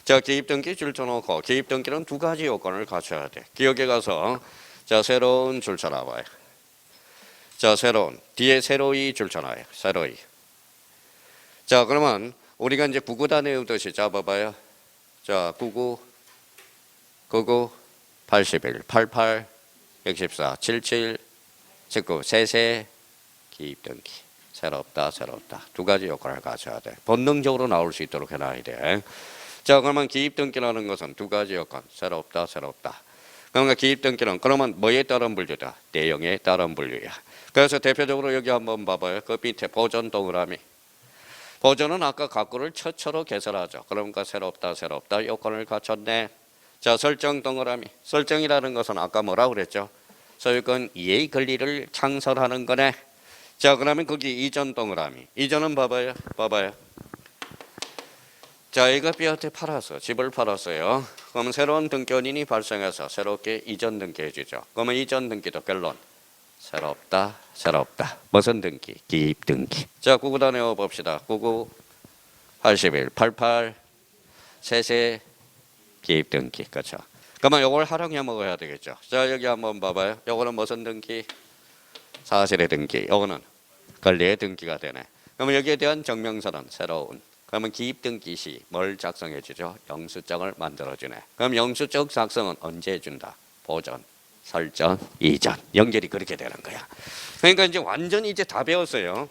자, 기입등기 줄쳐놓고 기입등기는 두 가지 요건을 갖춰야 돼. 기억에 가서 자, 새로운 줄쳐놔봐요. 자, 새로운 뒤에 새로이 줄쳐놔요. 새로이. 자, 그러면 우리가 이제 구구단 외우듯이 잡아봐요. 자, 99, 81, 88, 114, 77, 19, 세세 기입등기. 새롭다. 두 가지 요건을 갖춰야 돼. 본능적으로 나올 수 있도록 해놔야 돼. 자, 그러면 기입등기라는 것은 두 가지 요건. 새롭다. 그러니까 기입등기는 그러면 뭐에 따른 분류다? 내용에 따른 분류야. 그래서 대표적으로 여기 한번 봐봐요. 그 밑에 보전 동그라미. 보전은 아까 각구를 처처로 개설하죠. 그러니까 새롭다 요건을 갖췄네. 자, 설정 동그라미. 설정이라는 것은 아까 뭐라고 그랬죠? 소유권 이해의 권리를 창설하는 거네. 자, 그러면 거기 이전 동그라미. 이전은 봐봐요. 자, A가 B한테 팔았어. 집을 팔았어요. 그러면 새로운 등기원인이 발생해서 새롭게 이전 등기해 주죠. 그러면 이전 등기도 결론. 새롭다. 무슨 등기? 기입 등기. 자, 구구단 외워 봅시다. 99, 81, 88, 세세 기입 등기. 그렇죠. 그러면 요걸 활용해 먹어야 되겠죠. 자, 여기 한번 봐봐요. 요거는 무슨 등기? 사실의 등기. 요거는 권리의 등기가 되네. 그러면 여기에 대한 정명서는 새로운. 그러면 기입 등기 시 뭘 작성해 주죠? 영수증을 만들어 주네. 그럼 영수증 작성은 언제 해준다? 보전, 설정, 이전. 연결이 그렇게 되는 거야. 그러니까 이제 완전히 이제 다 배웠어요.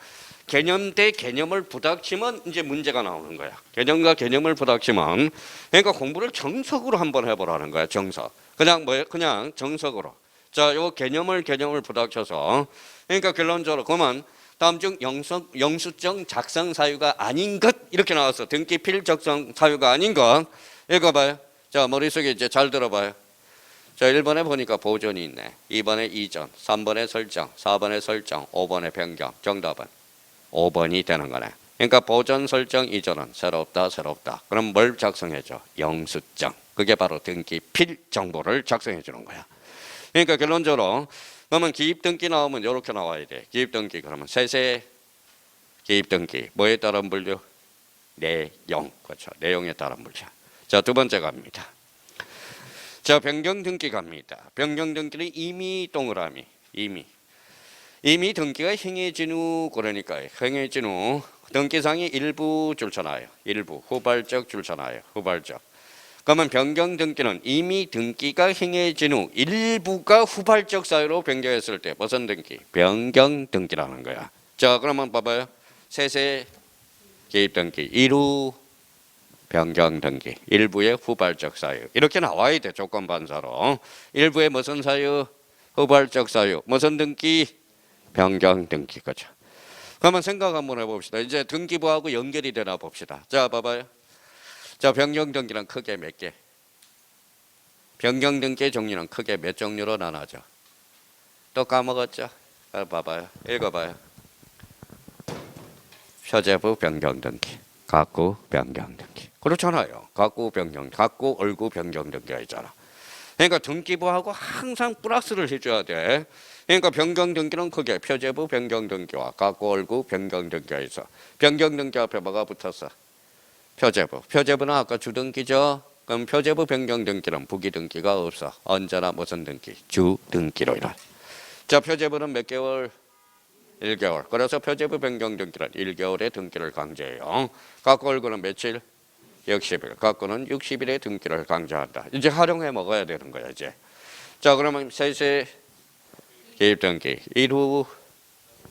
개념 대 개념을 부닥치면 이제 문제가 나오는 거야. 개념과 개념을 부닥치면 그러니까 공부를 정석으로 한번 해보라는 거야. 정석. 그냥 정석으로. 자, 요 개념을 부닥쳐서 그러니까 결론적으로 그러면 다음 중 영수증 작성 사유가 아닌 것 이렇게 나왔어. 등기필 작성 사유가 아닌 것. 읽어봐요. 자, 머릿속에 이제 잘 들어봐요. 자, 1번에 보니까 보존이 있네. 2번에 이전, 3번에 설정, 4번에 설정, 5번에 변경. 정답은 5번이 되는 거네. 그러니까 보존, 설정, 이전은 새롭다. 그럼 뭘 작성해줘? 영수증. 그게 바로 등기필 정보를 작성해 주는 거야. 그러니까 결론적으로 그러면 기입등기 나오면 이렇게 나와야 돼. 기입등기 그러면 세세 기입등기 뭐에 따른 분류? 내용. 그렇죠. 내용에 따른 분류. 자, 두 번째 갑니다. 자, 변경등기 갑니다. 변경등기는 이미 동그라미. 이미 등기가 행해진 후 그러니까 행해진 후 등기상이 일부 줄쳐놔요. 일부 후발적 줄쳐놔요. 후발적. 그러면 변경 등기는 이미 등기가 행해진 후 일부가 후발적 사유로 변경했을 때 무슨 등기? 변경 등기라는 거야. 자, 그러면 봐봐요. 세세 개입 등기, 이루 변경 등기, 일부의 후발적 사유. 이렇게 나와야 돼. 조건 반사로. 일부의 무슨 사유? 후발적 사유. 무슨 등기? 변경 등기. 그죠? 그러면 생각 한번 해봅시다. 이제 등기부하고 연결이 되나 봅시다. 자, 봐봐요. 자, 변경 등기는 크게 몇 개? 변경 등기의 종류는 크게 몇 종류로 나눠져? 또 까먹었죠? 봐봐요. 읽어봐요. 표제부 변경 등기, 각구 변경 등기. 그렇잖아요. 각구 변경, 각구 얼구 변경 등기가 있잖아. 그러니까 등기부하고 항상 플러스를 해줘야 돼. 그러니까 변경 등기는 크게 표제부 변경 등기와 각구 얼구 변경 등기가 있어. 변경 등기 앞에 뭐가 붙었어? 표제부. 표제부는 아까 주등기죠. 그럼 표제부 변경 등기는 부기 등기가 없어. 언제나 무슨 등기? 주 등기로 일어나. 자, 표제부는 몇 개월? 1개월. 그래서 표제부 변경 등기는 1개월의 등기를 강제해요. 각구 얼구는 며칠? 60일. 각구는 60일의 등기를 강제한다. 이제 활용해 먹어야 되는 거야, 이제. 자, 그러면 세세 개입 등기, 이후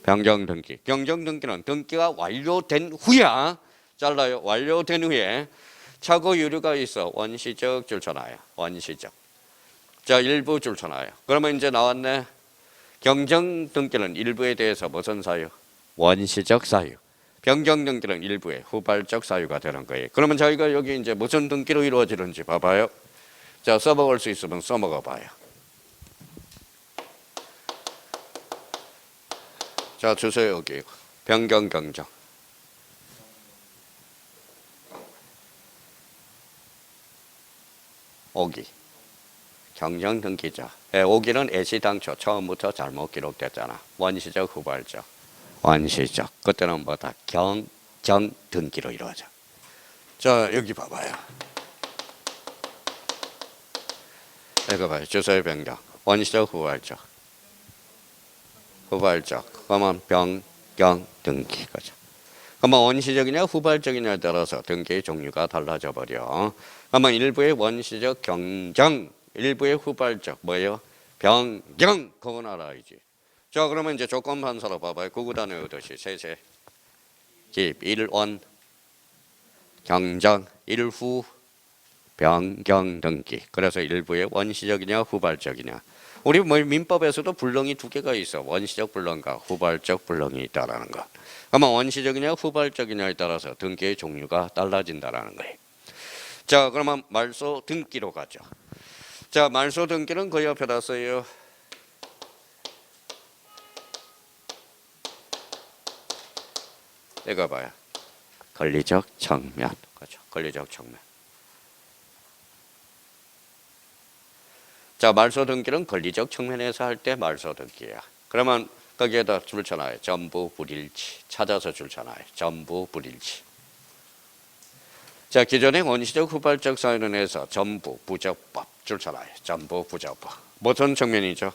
변경 등기. 변경 등기는 등기가 완료된 후야. 잘라요. 완료된 후에 차고 유류가 있어. 원시적 줄쳐놔요. 원시적. 자, 일부 줄쳐놔요. 그러면 이제 나왔네. 경정 등기는 일부에 대해서 무슨 사유? 원시적 사유. 변경 등기는 일부의 후발적 사유가 되는 거예요. 그러면 저희가 여기 이제 무슨 등기로 이루어지는지 봐봐요. 자, 써먹을 수 있으면 써먹어 봐요. 자, 주세요 여기. 변경 경정. 오기. 경정 등기자. 오기는 애시당초 처음부터 잘못 기록됐잖아. 원시적 후발적. 원시적. 그때는 뭐다? 경정 등기로 이루어져. 자, 여기 봐봐요. 이거 봐요. 주소의 변경. 원시적 후발적. 후발적. 그러면 변경 등기. 그죠? 그러면 원시적이냐 후발적이냐에 따라서 등기의 종류가 달라져 버려. 그러면 일부의 원시적 경정, 일부의 후발적 뭐예요? 변경. 그건 알아야지. 자, 그러면 이제 조건 판사로 봐봐요. 구구단에 의듯이 세세 집 일원 경정 일후 변경 등기. 그래서 일부의 원시적이냐 후발적이냐. 우리 뭐 민법에서도 불능이 두 개가 있어. 원시적 불능과 후발적 불능이 있다라는 것. 그러면 원시적이냐 후발적이냐에 따라서 등기의 종류가 달라진다라는 거예요. 자, 그러면 말소 등기로 가죠. 자, 말소 등기는 그 옆에다 써요. 이거 봐요. 권리적 청면. 그렇죠. 권리적 청면. 자, 말소 등기는 권리적 측면에서 할 때 말소 등기야. 그러면 거기에다 줄쳐놔요. 전부 불일치. 찾아서 줄쳐놔요. 전부 불일치. 자, 기존의 원시적 후발적 사유는 해서 전부 부적법 줄쳐놔요. 전부 부적법. 무슨 측면이죠?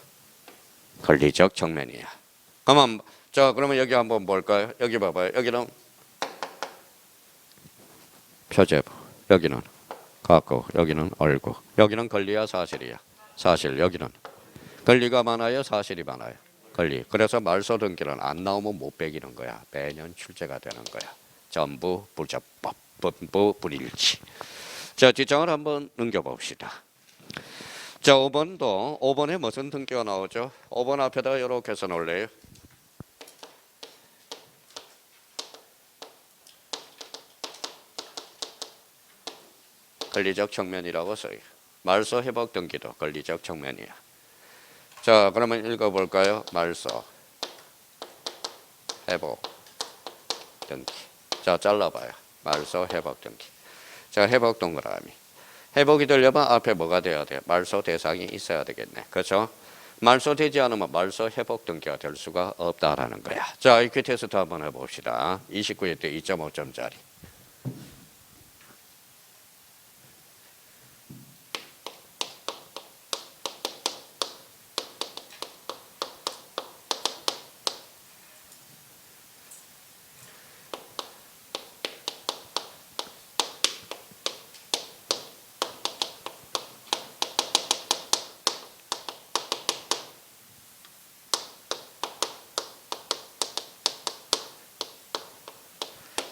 권리적 측면이야. 그러면 자, 그러면 여기 한번 볼까요? 여기 봐봐요. 여기는 표제부. 여기는 각구. 여기는 얼구. 여기는 권리야 사실이야. 사실. 여기는 권리가 많아요 사실이 많아요. 권리. 그래서 말소 등기는 안 나오면 못 빼기는 거야. 매년 출제가 되는 거야. 전부 부적법. 분부 불일치. 자, 뒷장을 한번 넘겨봅시다. 자, 5번도 5번에 무슨 등기가 나오죠? 5번 앞에다가 이렇게 써놓을래요. 권리적 측면이라고 써요. 말소 회복 등기도 권리적 측면이야. 자, 그러면 읽어볼까요? 말소 회복 등기. 자, 잘라봐요. 말소 회복 등기. 자, 회복 동그라미. 회복이 되려면 앞에 뭐가 돼야 돼? 말소 대상이 있어야 되겠네. 그렇죠? 말소 되지 않으면 말소 회복 등기가 될 수가 없다라는 거야. 자, IQ 테스트 한번 해봅시다. 29회 때 2.5점짜리.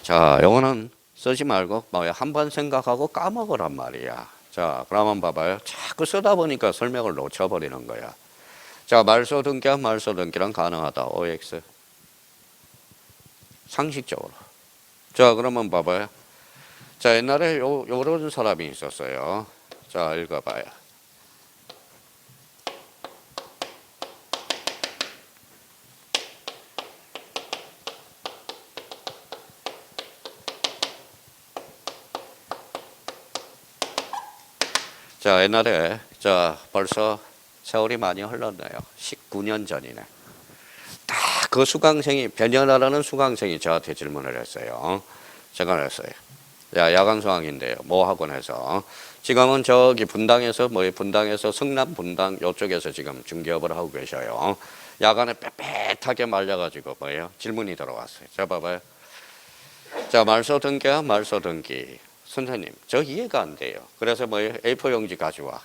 자, 요거는 쓰지 말고 한번 생각하고 까먹으란 말이야. 자, 그러면 봐봐요. 자꾸 쓰다 보니까 설명을 놓쳐버리는 거야. 자, 말소 등기와 말소 등기랑 가능하다. OX. 상식적으로. 자, 그러면 봐봐요. 자, 옛날에 요런 사람이 있었어요. 자, 읽어봐요. 자, 옛날에 자 벌써 세월이 많이 흘렀네요. 19년 전이네. 딱 그 수강생이 변연하라는 수강생이 저한테 질문을 했어요. 제가 그랬어요. 야, 야간 수강인데요. 뭐 학원에서 지금은 저기 분당에서 분당에서 성남 분당 요쪽에서 지금 중개업을 하고 계셔요. 야간에 빽빽하게 말려가지고 질문이 들어왔어요. 자, 봐봐요. 자, 말소 등기야, 말소 등기. 선생님, 저 이해가 안 돼요. 그래서 A4 용지 가져와.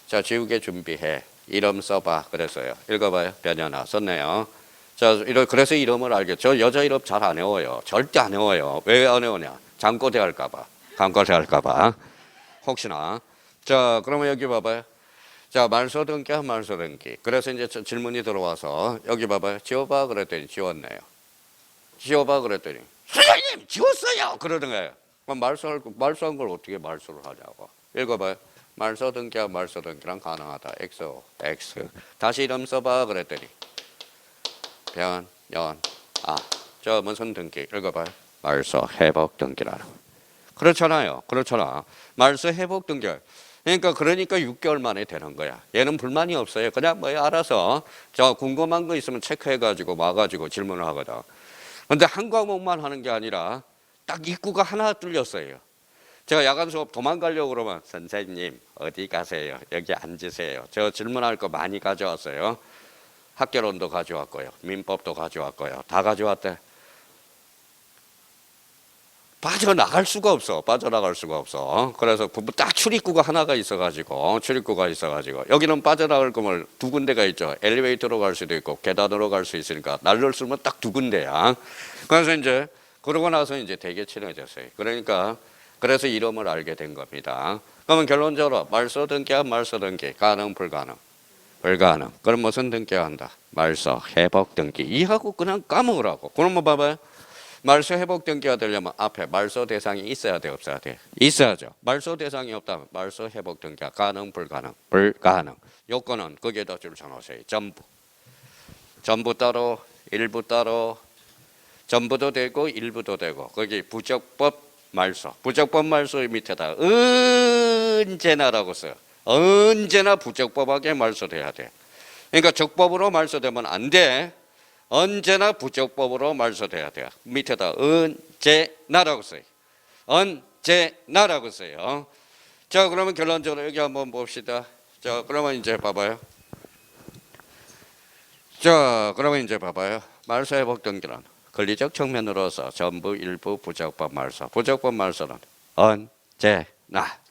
자, 지우개 준비해. 이름 써봐. 그랬어요. 읽어봐요. 변연아 썼네요. 자, 그래서 이름을 알겠죠. 여자 이름 잘 안 외워요. 절대 안 외워요. 왜 안 외우냐? 잠꼬대 할까봐. 잠꼬대 할까봐. 혹시나. 자, 그러면 여기 봐봐요. 자, 말소 등기야, 말소 등기. 그래서 이제 질문이 들어와서 여기 봐봐요. 지워봐. 그랬더니 지웠네요. 지워봐. 그랬더니 선생님 지웠어요. 그러는 거예요. 그럼 말소한 걸 어떻게 말소를 하냐고. 읽어봐요. 말소 등기야, 말소 등기랑 가능하다. X. 다시 이름 써봐. 그랬더니 저 무슨 등기. 읽어봐요. 말소 회복 등기라는. 그렇잖아요. 그렇잖아. 말소 회복 등기. 그러니까 6개월 만에 되는 거야. 얘는 불만이 없어요. 그냥 알아서 저 궁금한 거 있으면 체크해가지고 와가지고 질문을 하거든. 근데 한 과목만 하는 게 아니라 딱 입구가 하나 뚫렸어요. 제가 야간 수업 도망가려고 그러면 선생님 어디 가세요? 여기 앉으세요. 저 질문할 거 많이 가져왔어요. 학개론도 가져왔고요. 민법도 가져왔고요. 다 가져왔대. 빠져나갈 수가 없어. 빠져나갈 수가 없어. 그래서 딱 출입구가 하나가 있어가지고 여기는 빠져나갈 거면 두 군데가 있죠. 엘리베이터로 갈 수도 있고 계단으로 갈 수 있으니까 날로 쓰면 딱 두 군데야. 그래서 이제 그러고 나서 이제 되게 친해졌어요. 그래서 이름을 알게 된 겁니다. 그러면 결론적으로 말소 등기야, 말소 등기. 가능, 불가능. 불가능. 그럼 무슨 등기야 한다? 말소 회복 등기. 이하고 그냥 까먹으라고. 그러면 봐봐요. 말소 회복 등기가 되려면 앞에 말소 대상이 있어야 돼, 없어야 돼? 있어야죠. 말소 대상이 없다면 말소 회복 등기가 가능, 불가능? 불가능. 요건은 거기에다 줄 쳐놓으세요. 전부 따로, 일부 따로. 전부도 되고 일부도 되고. 거기 부적법 말소. 부적법 말소 밑에다 언제나라고 써요. 언제나 부적법하게 말소돼야 돼. 그러니까 적법으로 말소되면 안 돼. 언제나 부적법으로 말소돼야 돼요. 밑에다 언제나라고 써요. 언제나라고 써요. 자, 그러면 결론적으로 여기 한번 봅시다. 자, 그러면 이제 봐봐요. 말소 회복 등기란 권리적 측면으로서 전부, 일부, 부적법 말소. 부적법 말소는 언제나.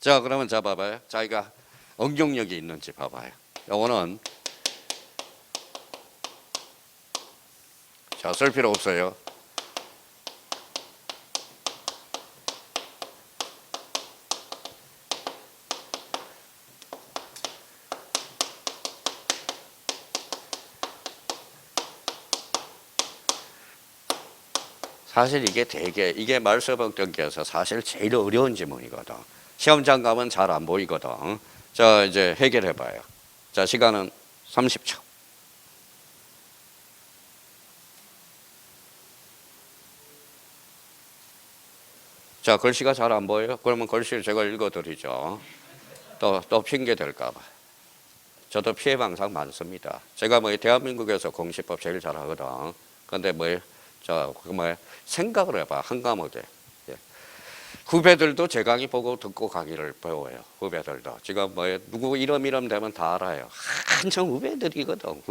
자, 그러면 봐봐요. 자기가 응용력이 있는지 봐봐요. 요거는 자, 쓸 필요 없어요. 사실 이게 말소 회복 등기에서 사실 제일 어려운 지문이거든. 시험장 가면 잘 안 보이거든. 자, 이제 해결해 봐요. 자, 시간은 30초. 자, 글씨가 잘 안 보여요? 그러면 글씨를 제가 읽어드리죠. 또 핑계 될까봐. 저도 피해 방상 많습니다. 제가 대한민국에서 공시법 제일 잘하거든. 근데 생각을 해봐. 한 과목에. 예. 후배들도 제 강의 보고 듣고 강의를 배워요. 후배들도. 지금 누구 이름 되면 다 알아요. 한참 후배들이거든.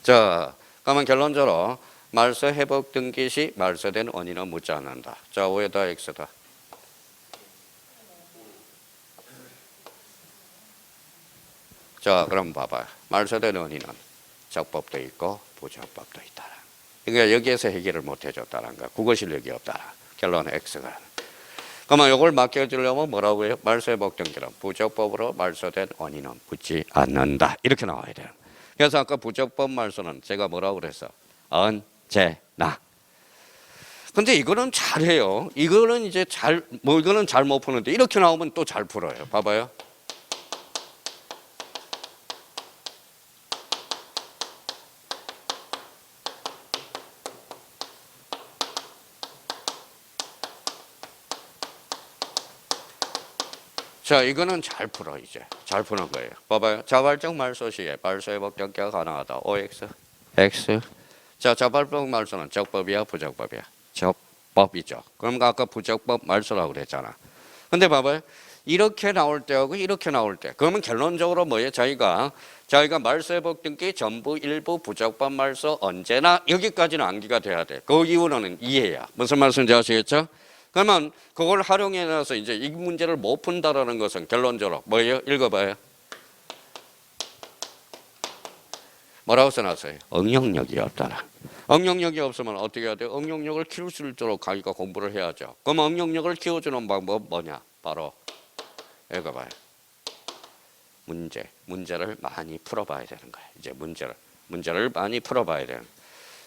자, 그러면 결론적으로 말소 회복 등기 시 말소된 원인은 묻지 않는다. 자, 5에다 X다. 자, 그럼 봐봐요. 말소된 원인은 적법도 있고 부적법도 있다. 그러니까 여기에서 해결을 못 해줬다는 거야. 국어 실력이 없다. 결론은 X가. 그러면 이걸 맡겨주려면 뭐라고 해요? 말소 회복 등기는 부적법으로 말소된 원인은 묻지 않는다. 이렇게 나와야 돼요. 그래서 아까 부적법 말소는 제가 뭐라고 그랬어? 언제나. 근데 이거는 잘해요. 이거는 이제 이거는 잘 못 푸는데 이렇게 나오면 또 잘 풀어요. 봐봐요. 자, 이거는 잘 풀어 이제. 잘 푸는 거예요. 봐봐요. 자발적 말소 시에 말소 회복 등기가 가능하다. OX, X. 자, 자발적 말소는 적법이야, 부적법이야? 적법이죠. 그럼 아까 부적법 말소라고 그랬잖아. 근데 봐봐요. 이렇게 나올 때하고 이렇게 나올 때. 그러면 결론적으로 뭐예요? 자기가 말소 회복 등기 전부 일부 부적법 말소 언제나 여기까지는 암기가 돼야 돼. 그 이유는 이해야. 무슨 말씀인지 아시겠죠? 그러면 그걸 활용해서 이제 이 문제를 못 푼다라는 것은 결론적으로 뭐예요? 읽어봐요. 뭐라고 써놨어요? 응용력이 없다라. 응용력이 없으면 어떻게 해야 돼요? 응용력을 키울 수 있도록 자기가 공부를 해야죠. 그럼 응용력을 키워주는 방법 뭐냐? 바로 읽어봐요. 문제를 많이 풀어봐야 되는 거예요. 이제 문제를 많이 풀어봐야 되는.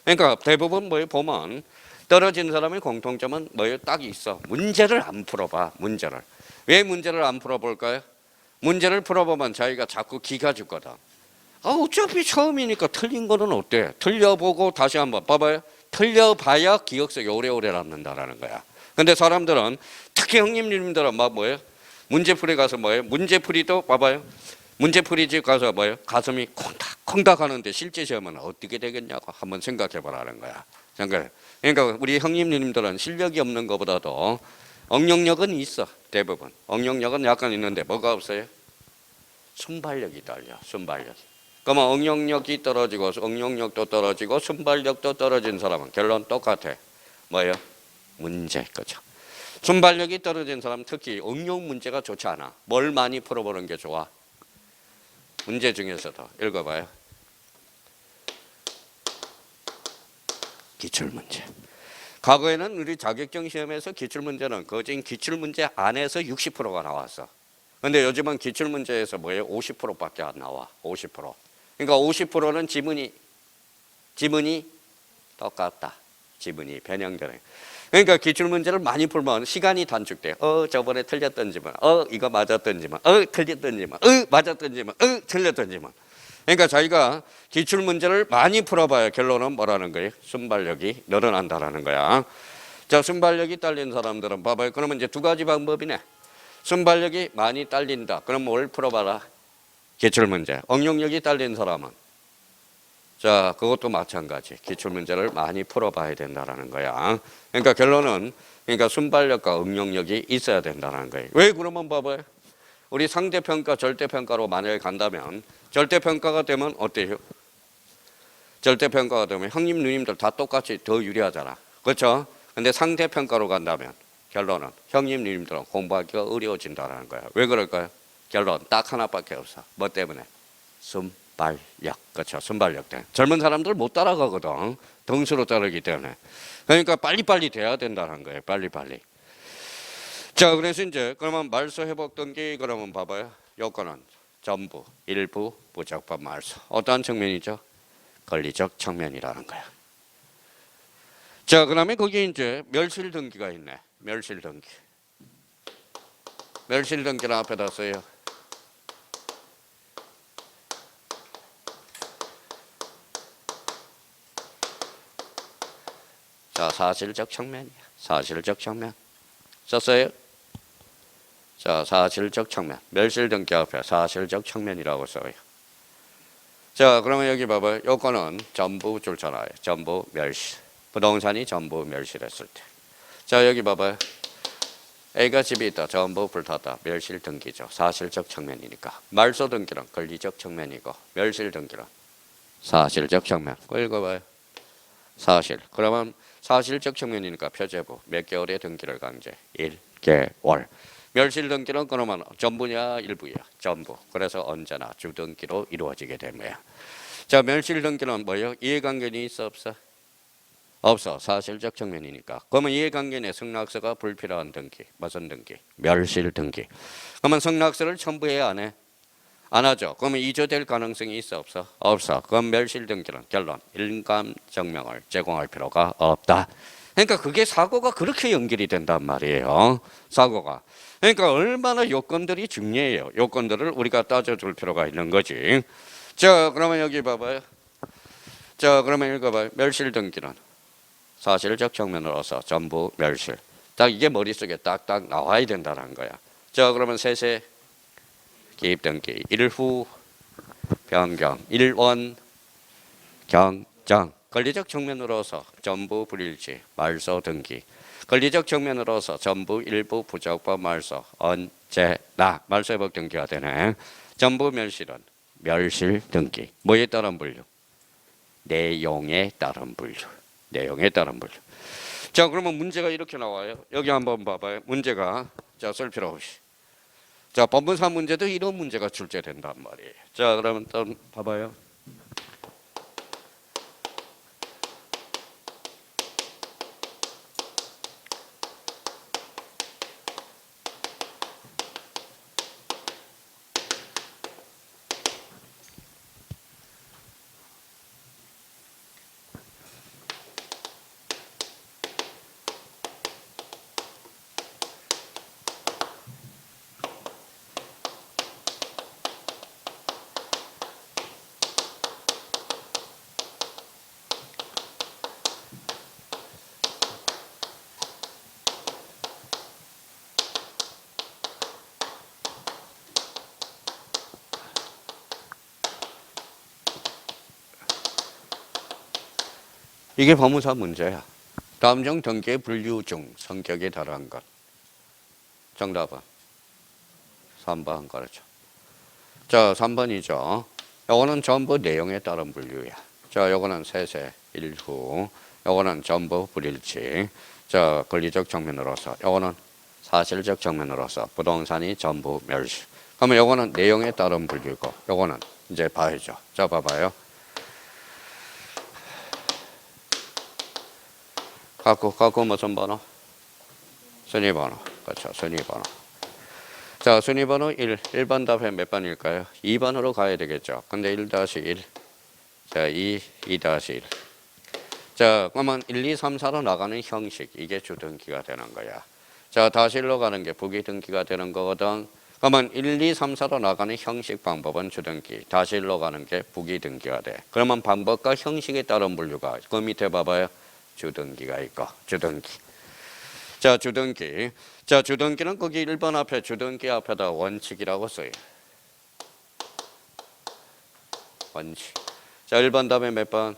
그러니까 대부분 뭐 보면 떨어진 사람의 공통점은 뭐예요? 딱 있어. 문제를 안 풀어봐. 문제를. 왜 문제를 안 풀어볼까요? 문제를 풀어보면 자기가 자꾸 기가 죽거든. 어차피 처음이니까 틀린 거는 어때? 틀려보고 다시 한번 봐봐요. 틀려봐야 기억 속에 오래오래 남는다라는 거야. 근데 사람들은 특히 형님님들은 막 뭐예요? 문제풀이 가서 뭐예요? 문제풀이도 봐봐요. 문제풀이집 가서 뭐예요? 가슴이 콩닥콩닥 하는데 실제 시험은 어떻게 되겠냐고 한번 생각해 보라는 거야. 그러니까 우리 형님님들은 실력이 없는 것보다도 응용력은 있어. 대부분. 응용력은 약간 있는데 뭐가 없어요? 순발력이 딸려. 순발력. 그러면 응용력이 떨어지고 응용력도 떨어지고 순발력도 떨어진 사람은 결론 똑같아. 뭐예요? 문제. 그렇죠. 순발력이 떨어진 사람 특히 응용 문제가 좋지 않아. 뭘 많이 풀어보는 게 좋아? 문제 중에서도 읽어봐요. 기출문제. 과거에는 우리 자격증 시험에서 기출문제는 거진 기출문제 안에서 60%가 나왔어. 근데 요즘은 기출문제에서 뭐예요? 50%밖에 안 나와. 50%. 그러니까 50%는 지문이 똑같다. 지문이 변형되네. 그러니까 기출문제를 많이 풀면 시간이 단축돼. 저번에 틀렸던 지문, 이거 맞았던 지문, 틀렸던 지문, 맞았던 지문, 틀렸던 지문. 그러니까 자기가 기출문제를 많이 풀어봐야 결론은 뭐라는 거예요? 순발력이 늘어난다라는 거야. 자, 순발력이 딸린 사람들은 봐봐요. 그러면 이제 두 가지 방법이네. 순발력이 많이 딸린다. 그럼 뭘 풀어봐라? 기출문제. 응용력이 딸린 사람은 자, 그것도 마찬가지. 기출문제를 많이 풀어봐야 된다라는 거야. 그러니까 결론은 그러니까 순발력과 응용력이 있어야 된다는 거예요. 왜 그러면 봐봐요. 우리 상대평가, 절대평가로 만약에 간다면 절대평가가 되면 어때요? 절대평가가 되면 형님, 누님들 다 똑같이 더 유리하잖아. 그렇죠? 근데 상대평가로 간다면 결론은 형님, 누님들은 공부하기가 어려워진다는 거야. 왜 그럴까요? 결론 딱 하나밖에 없어. 뭐 때문에? 순발력. 그렇죠? 순발력 때문에. 젊은 사람들 못 따라가거든. 등수로 따르기 때문에. 그러니까 빨리빨리 돼야 된다는 거예요. 빨리빨리. 자, 그래서 이제 그러면 말소 회복 등기 그러면 봐봐요. 요건은 전부, 일부, 부적법 말소. 어떠한 측면이죠? 권리적 측면이라는 거야. 자, 그다음에 거기 이제 멸실 등기가 있네. 멸실 등기. 멸실 등기를 앞에다 써요. 자, 사실적 측면이야. 사실적 측면. 썼어요? 자, 사실적 측면. 멸실 등기 앞에 사실적 측면이라고 써요. 자, 그러면 여기 봐봐요. 요건은 전부 줄잖아요. 전부 멸실. 부동산이 전부 멸실했을 때. 자, 여기 봐봐요. A가 집이 있다. 전부 불탔다. 멸실 등기죠. 사실적 측면이니까. 말소 등기는 권리적 측면이고 멸실 등기는 사실적 측면. 읽어봐요. 사실. 그러면 사실적 측면이니까 표제부 몇 개월의 등기를 강제? 1개월. 멸실 등기는 그러면 전부냐 일부야? 전부. 그래서 언제나 주등기로 이루어지게 됩니다. 자, 멸실 등기는 뭐예요? 이해관계는 있어 없어? 없어. 사실적 측면이니까. 그러면 이해관계내 승낙서가 불필요한 등기. 무슨 등기? 멸실 등기. 그러면 승낙서를 첨부해야 안 해? 안 하죠. 그러면 이조될 가능성이 있어 없어? 없어. 그럼 멸실 등기는 결론 인감 증명을 제공할 필요가 없다. 그러니까 그게 사고가 그렇게 연결이 된단 말이에요. 사고가. 그러니까 얼마나 요건들이 중요해요. 요건들을 우리가 따져줄 필요가 있는 거지. 자, 그러면 여기 봐봐요. 자, 그러면 읽어봐요. 멸실 등기는 사실적 측면으로서 전부 멸실. 딱 이게 머릿속에 딱딱 나와야 된다는 거야. 자, 그러면 세세 기입 등기, 일후 변경, 일원 경정. 권리적 측면으로서 전부 불일치, 말소 등기. 권리적 측면으로서 전부 일부 부적법 말소, 언제나 말소회복 등기가 되네. 전부 멸실은 멸실 등기. 뭐에 따른 분류? 내용에 따른 분류. 내용에 따른 분류. 자, 그러면 문제가 이렇게 나와요. 여기 한번 봐봐요. 문제가 자, 쓸 필요 없이. 자, 법문사 문제도 이런 문제가 출제된단 말이에요. 자, 그러면 또 봐봐요. 이게 법문사 문제야. 다음 중 등기의 분류 중 성격이 다른 것. 정답은 3번 그렇죠. 자, 3번이죠. 요거는 전부 내용에 따른 분류야. 자, 요거는 세세, 일후. 요거는 전부 불일치. 자, 권리적 측면으로서. 요거는 사실적 측면으로서 부동산이 전부 멸시. 그러면 요거는 내용에 따른 분류고, 요거는 이제 봐야죠. 자, 봐봐요. 갖고 무슨 번호? 순위 번호. 그렇죠. 순위 번호. 자, 순위 번호 1번 답에 몇 번일까요? 2번으로 가야 되겠죠. 근데 1-1. 자, 2-1. 자, 그러면 1, 2, 3, 4로 나가는 형식. 이게 주등기가 되는 거야. 자, 다시 1로 가는 게 부기등기가 되는 거거든. 그러면 1, 2, 3, 4로 나가는 형식 방법은 주등기. 다시 1로 가는 게 부기등기가 돼. 그러면 방법과 형식에 따른 분류가. 그 밑에 봐봐요. 주등기가 있고, 주등기. 자, 주등기. 자, 주등기는 거기 1번 앞에 주등기 앞에다 원칙이라고 써요. 원칙. 자, 1번 다음에 몇 번?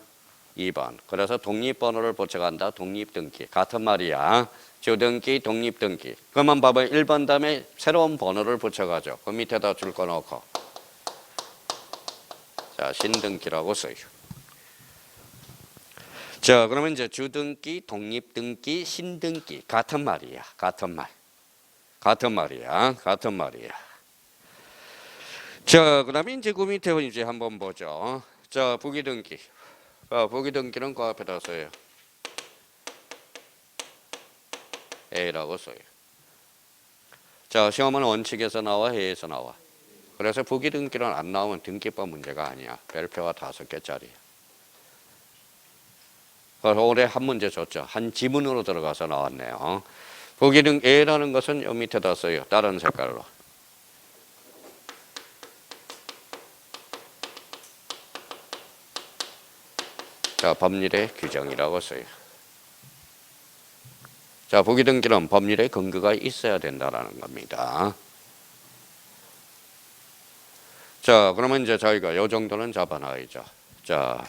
2번. 그래서 독립번호를 붙여간다. 독립등기. 같은 말이야. 주등기, 독립등기. 그러면 봐봐요. 1번 다음에 새로운 번호를 붙여가죠. 그 밑에다 줄 거 넣고. 자, 신등기라고 써요. 자, 그러면 이제 주등기, 독립등기, 신등기 같은 말이야. 같은 말. 같은 말이야. 같은 말이야. 자, 그다음에 이제 그 밑에 이제 한번 보죠. 자, 부기등기. 부기등기는 그 앞에다 써요. A라고 써요. 자, 시험은 원칙에서 나와, A에서 나와. 그래서 부기등기는 안 나오면 등기법 문제가 아니야. 별표가 5개짜리. 올해 한 문제 줬죠. 한 지문으로 들어가서 나왔네요. 부기등 A라는 것은 요 밑에다 써요. 다른 색깔로. 자, 법률의 규정이라고 써요. 자, 부기등기는 법률의 근거가 있어야 된다라는 겁니다. 자, 그러면 이제 저희가 요 정도는 잡아놔야죠. 자,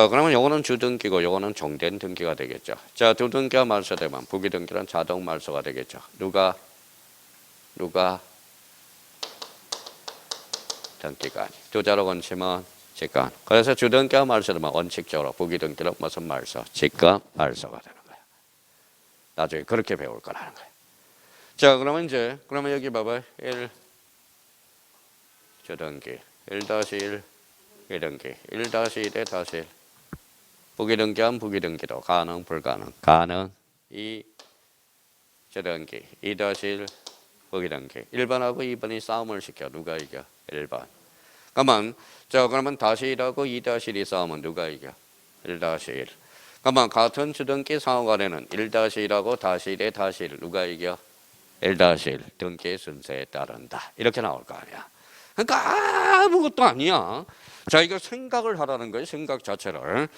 그러면 요거는 주등기고 요거는 종된 등기가 되겠죠. 자, 주등기가 말소되면 부기등기는 자동 말소가 되겠죠. 누가 등기관. 투자로 건치면 직관. 그래서 주등기가 말소되면 원칙적으로 부기등기는 무슨 말소? 직관 말소가 되는 거야. 나중에 그렇게 배울 거라는 거야. 자, 그러면 여기 봐봐요. 1 주등기 1-1 부기등기 1-1에 다시 1 부기등기한 부기등기도 가능 불가능 가능 2 주등기 2-1 부기등기 1번하고 2번이 싸움을 시켜. 누가 이겨? 1번. 그러면 다시 1하고 2-1이 싸우면 누가 이겨? 1-1. 그러면 같은 주등기 상호 간에는 1-1하고 다시 1에 다시 1 누가 이겨? 1-1 등기의 순서에 따른다. 이렇게 나올 거 아니야. 그러니까 아무것도 아니야. 자, 이거 생각을 하라는 거예요. 생각 자체를.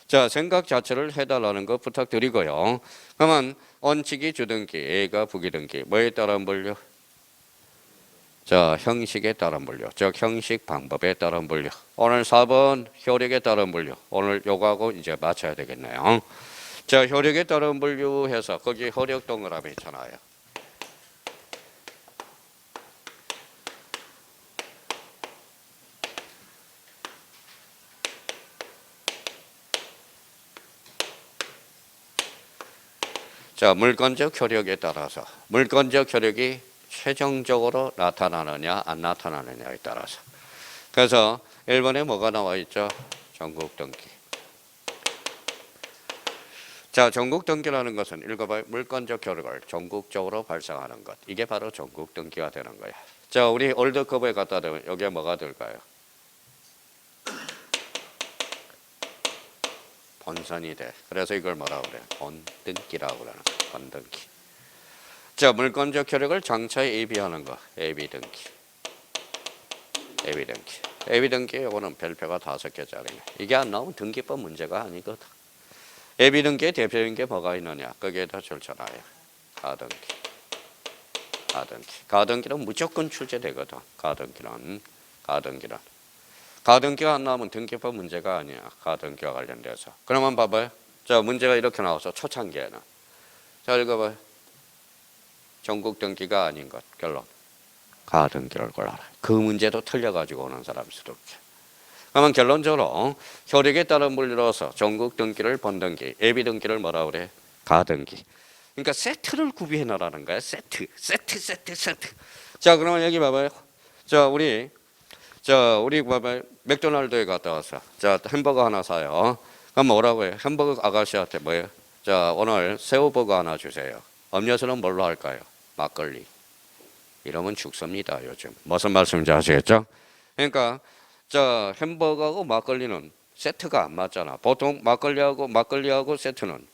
자, 생각 자체를 해달라는 거 부탁드리고요. 그러면 원칙이 주등기, A가 부기등기. 뭐에 따른 분류? 자, 형식에 따른 분류. 즉 형식 방법에 따른 분류. 오늘 4번 효력에 따른 분류. 오늘 요거하고 이제 맞춰야 되겠네요. 자, 효력에 따른 분류해서 거기 효력 동그라미 있잖아요. 자, 물건적 효력에 따라서 물건적 효력이 최종적으로 나타나느냐 안 나타나느냐에 따라서. 그래서 1번에 뭐가 나와 있죠? 전국 등기. 자, 전국 등기라는 것은 읽어봐요. 물건적 효력을 전국적으로 발생하는 것. 이게 바로 전국 등기가 되는 거야. 자, 우리 월드컵에 갖다 대면 여기에 뭐가 들까요? 본선이 돼. 그래서 이걸 뭐라고 그래? 본등기라고 그러는 거야. 본등기. 자, 물건적 효력을 장차에 예비하는 거. 예비등기. 예비등기. 예비등기 이거는 별표가 5개짜리네. 이게 안 나오면 등기법 문제가 아니거든. 예비등기의 대표적인 게 뭐가 있느냐? 거기에다 절차나요. 가등기. 가등기. 가등기는 무조건 출제되거든. 가등기는. 가등기가 안 나오면 등기법 문제가 아니야. 가등기와 관련돼서. 그러면 봐봐요. 자, 문제가 이렇게 나와서 초창기에는. 자, 읽어봐요. 전국 등기가 아닌 것. 결론. 가등기를 골라라. 그 문제도 틀려가지고 오는 사람일 수도 있게. 그러면 결론적으로 효력에 따른 분류로서 전국 등기를 본등기, 예비 등기를 뭐라 그래? 가등기. 그러니까 세트를 구비해 놓으라는 거야. 세트. 자, 그러면 여기 봐봐요. 자, 우리 봐봐요. 맥도날드에 갔다 와서 자, 햄버거 하나 사요. 그럼 뭐라고 해요? 햄버거 아가씨한테 뭐예요? 자, 오늘 새우버거 하나 주세요. 음료수는 뭘로 할까요? 막걸리. 이러면 죽습니다, 요즘. 무슨 말씀인지 아시겠죠? 그러니까 자, 햄버거하고 막걸리는 세트가 안 맞잖아. 보통 막걸리하고 세트는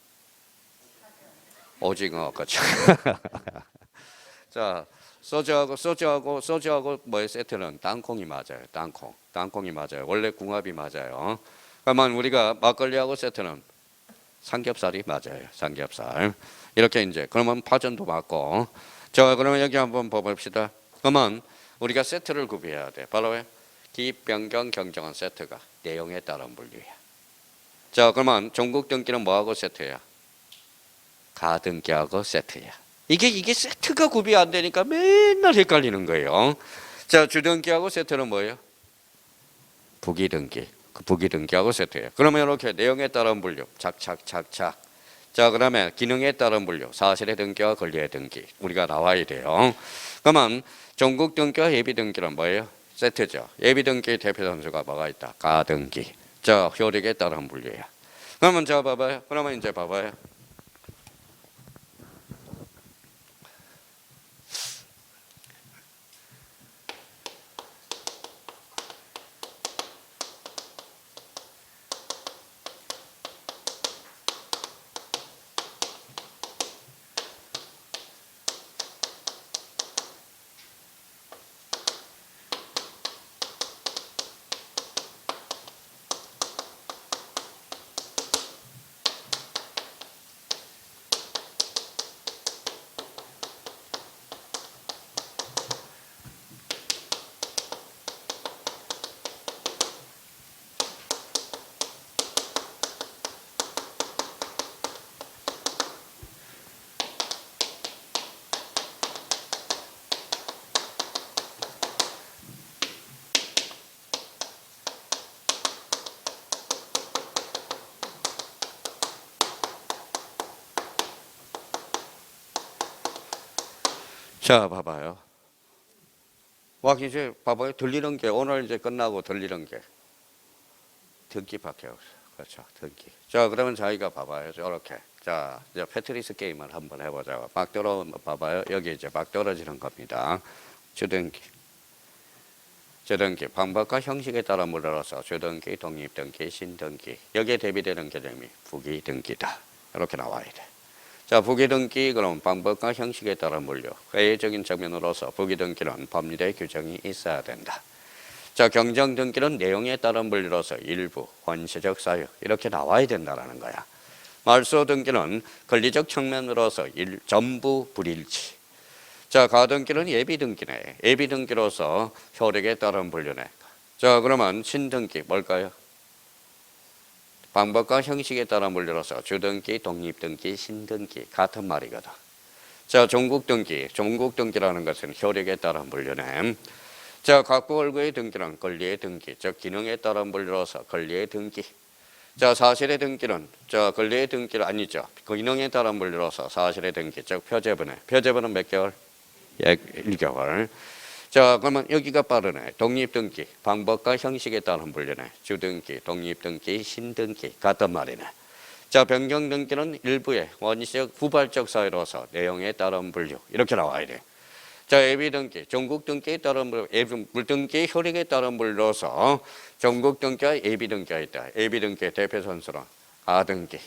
오징어, 그렇죠? 자, 소주하고 뭐의 세트는 땅콩이 맞아요. 땅콩이 맞아요. 원래 궁합이 맞아요. 그러면 우리가 막걸리하고 세트는 삼겹살이 맞아요. 삼겹살. 이렇게 이제 그러면 파전도 맞고. 자, 그러면 여기 한번 봐봅시다. 그러면 우리가 세트를 구비해야 돼. 바로 왜? 기입, 변경, 경정한 세트가 내용에 따른 분류야. 자, 그러면 전국 등기는 뭐하고 세트야? 가등기하고 세트야. 이게 세트가 구비 안 되니까 맨날 헷갈리는 거예요. 자, 주등기하고 세트는 뭐예요? 부기등기. 그 부기등기하고 세트예요. 그러면 이렇게 내용에 따른 분류, 착착착착. 자, 그다음에 기능에 따른 분류, 사실의 등기와 권리의 등기. 우리가 나와야 돼요. 그러면 전국 등기와 예비 등기는 뭐예요? 세트죠. 예비 등기의 대표 선수가 뭐가 있다? 가등기. 자, 효력에 따른 분류야. 그러면 자 봐봐요. 그러면 이제 봐봐요. 자, 봐봐요. 이제 봐봐요. 들리는 게 오늘 이제 끝나고 들리는 게 등기밖에 없어. 그렇죠. 등기. 자, 그러면 저희가 봐봐요. 이렇게. 자, 이제 패트리스 게임을 한번 해보자고. 막 봐봐요. 여기 이제 막 떨어지는 겁니다. 주등기. 방법과 형식에 따라 물러서 주등기, 독립등기, 신등기. 여기에 대비되는 개념이 부기등기다. 이렇게 나와야 돼. 자, 부기등기 그럼 방법과 형식에 따라 물려. 회의적인 측면으로서 부기등기는 법률의 규정이 있어야 된다. 자, 경정 등기는 내용에 따른 분류로서 일부, 원시적 사유 이렇게 나와야 된다라는 거야. 말소 등기는 권리적 측면으로서 전부 불일치. 자, 가등기는 예비등기네. 예비등기로서 효력에 따른 분류네. 자, 그러면 신등기 뭘까요? 방법과 형식에 따른 분류로서 주등기, 독립등기, 신등기 같은 말이거든. 자, 종국등기라는 것은 효력에 따른 분류네. 자, 각부월구의 등기는 권리의 등기, 즉 기능에 따른 분류로서 권리의 등기. 자, 사실의 등기는 권리의 등기는 아니죠. 기능에 따른 분류로서 사실의 등기, 즉 표제분은 몇 개월? 1개월. 자, 그러면 여기가 빠르네. 독립등기, 방법과 형식에 따른 분류네. 주등기, 독립등기, 신등기 같단 말이네. 자, 변경등기는 일부의 원시적 후발적 사유로서 내용에 따른 분류 이렇게 나와야 돼. 자, 예비등기, 종국등기에 따른 분류, 물등기의 효력에 따른 분류로서 종국등기와 예비등기가 있다. 예비등기의 대표 선수는 가등기.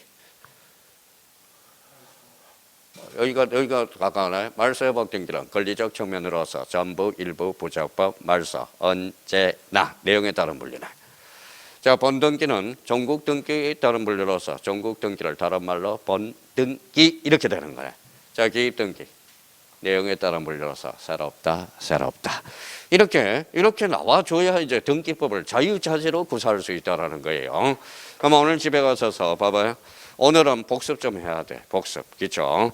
여기가 가까우나요? 말소회복 등기는 권리적 측면으로서 전부, 일부, 부적법, 말소, 언제나 내용에 따른 분류네. 자, 본등기는 종국등기에 따른 분류로서 종국등기를 다른 말로 본등기 이렇게 되는 거야. 자, 기입등기 내용에 따른 분류로서 새롭다. 이렇게 나와줘야 이제 등기법을 자유자재로 구사할 수 있다라는 거예요. 그럼 오늘 집에 가셔서 봐봐요. 오늘은 복습 좀 해야 돼. 복습. 기초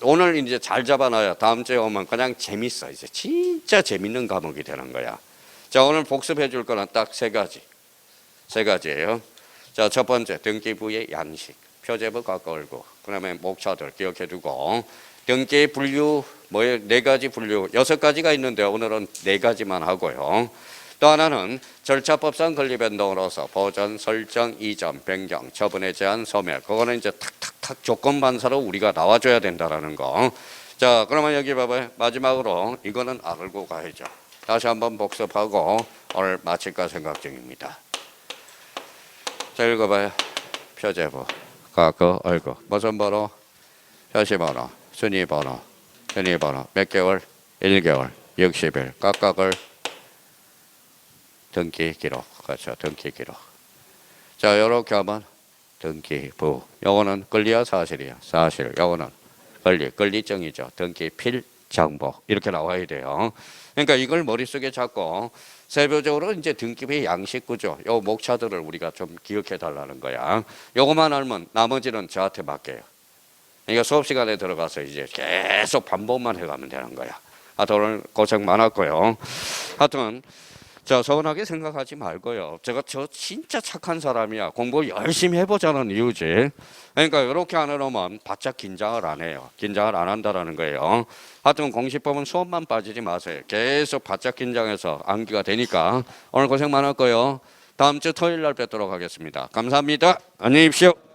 오늘 이제 잘 잡아놔야 다음 주에 오면 그냥 재밌어. 이제 진짜 재밌는 과목이 되는 거야. 자, 오늘 복습해 줄 거는 딱 세 가지예요. 자, 첫 번째 등기부의 양식. 표제부 가까울고 그다음에 목차들 기억해 두고 등기 분류 네 가지 분류 6가지가 있는데 오늘은 4가지만 하고요. 또 하나는 절차법상 권리변동으로서 보전, 설정, 이전, 변경, 처분에 제한, 소멸. 그거는 이제 탁탁탁 조건 반사로 우리가 나와줘야 된다라는 거. 자, 그러면 여기 봐봐요. 마지막으로 이거는 알고 가야죠. 다시 한번 복습하고 오늘 마칠까 생각 중입니다. 자, 읽어봐요. 표제부, 가그, 얼구. 무슨 번호? 표시번호, 순위번호, 편의번호. 몇 개월? 1개월, 60일. 각각을 등기 기록. 그렇죠. 등기 기록. 자, 이렇게 하면 등기부. 요거는 권리야 사실이야? 사실. 요거는 권리정이죠. 등기 필정보. 이렇게 나와야 돼요. 그러니까 이걸 머릿속에 잡고 세부적으로 이제 등기부의 양식 구조, 요 목차들을 우리가 좀 기억해 달라는 거야. 요거만 알면 나머지는 저한테 맡겨요. 그러니까 수업 시간에 들어가서 이제 계속 반복만 해가면 되는 거야. 하여튼 오늘 고생 많았고요. 하여튼 자, 서운하게 생각하지 말고요. 저 진짜 착한 사람이야. 공부 열심히 해보자는 이유지. 그러니까 이렇게 안 해놓으면 바짝 긴장을 안 해요. 긴장을 안 한다라는 거예요. 하여튼 공시법은 수업만 빠지지 마세요. 계속 바짝 긴장해서 암기가 되니까 오늘 고생 많았고요. 다음 주 토요일 날 뵙도록 하겠습니다. 감사합니다. 안녕히 계십시오.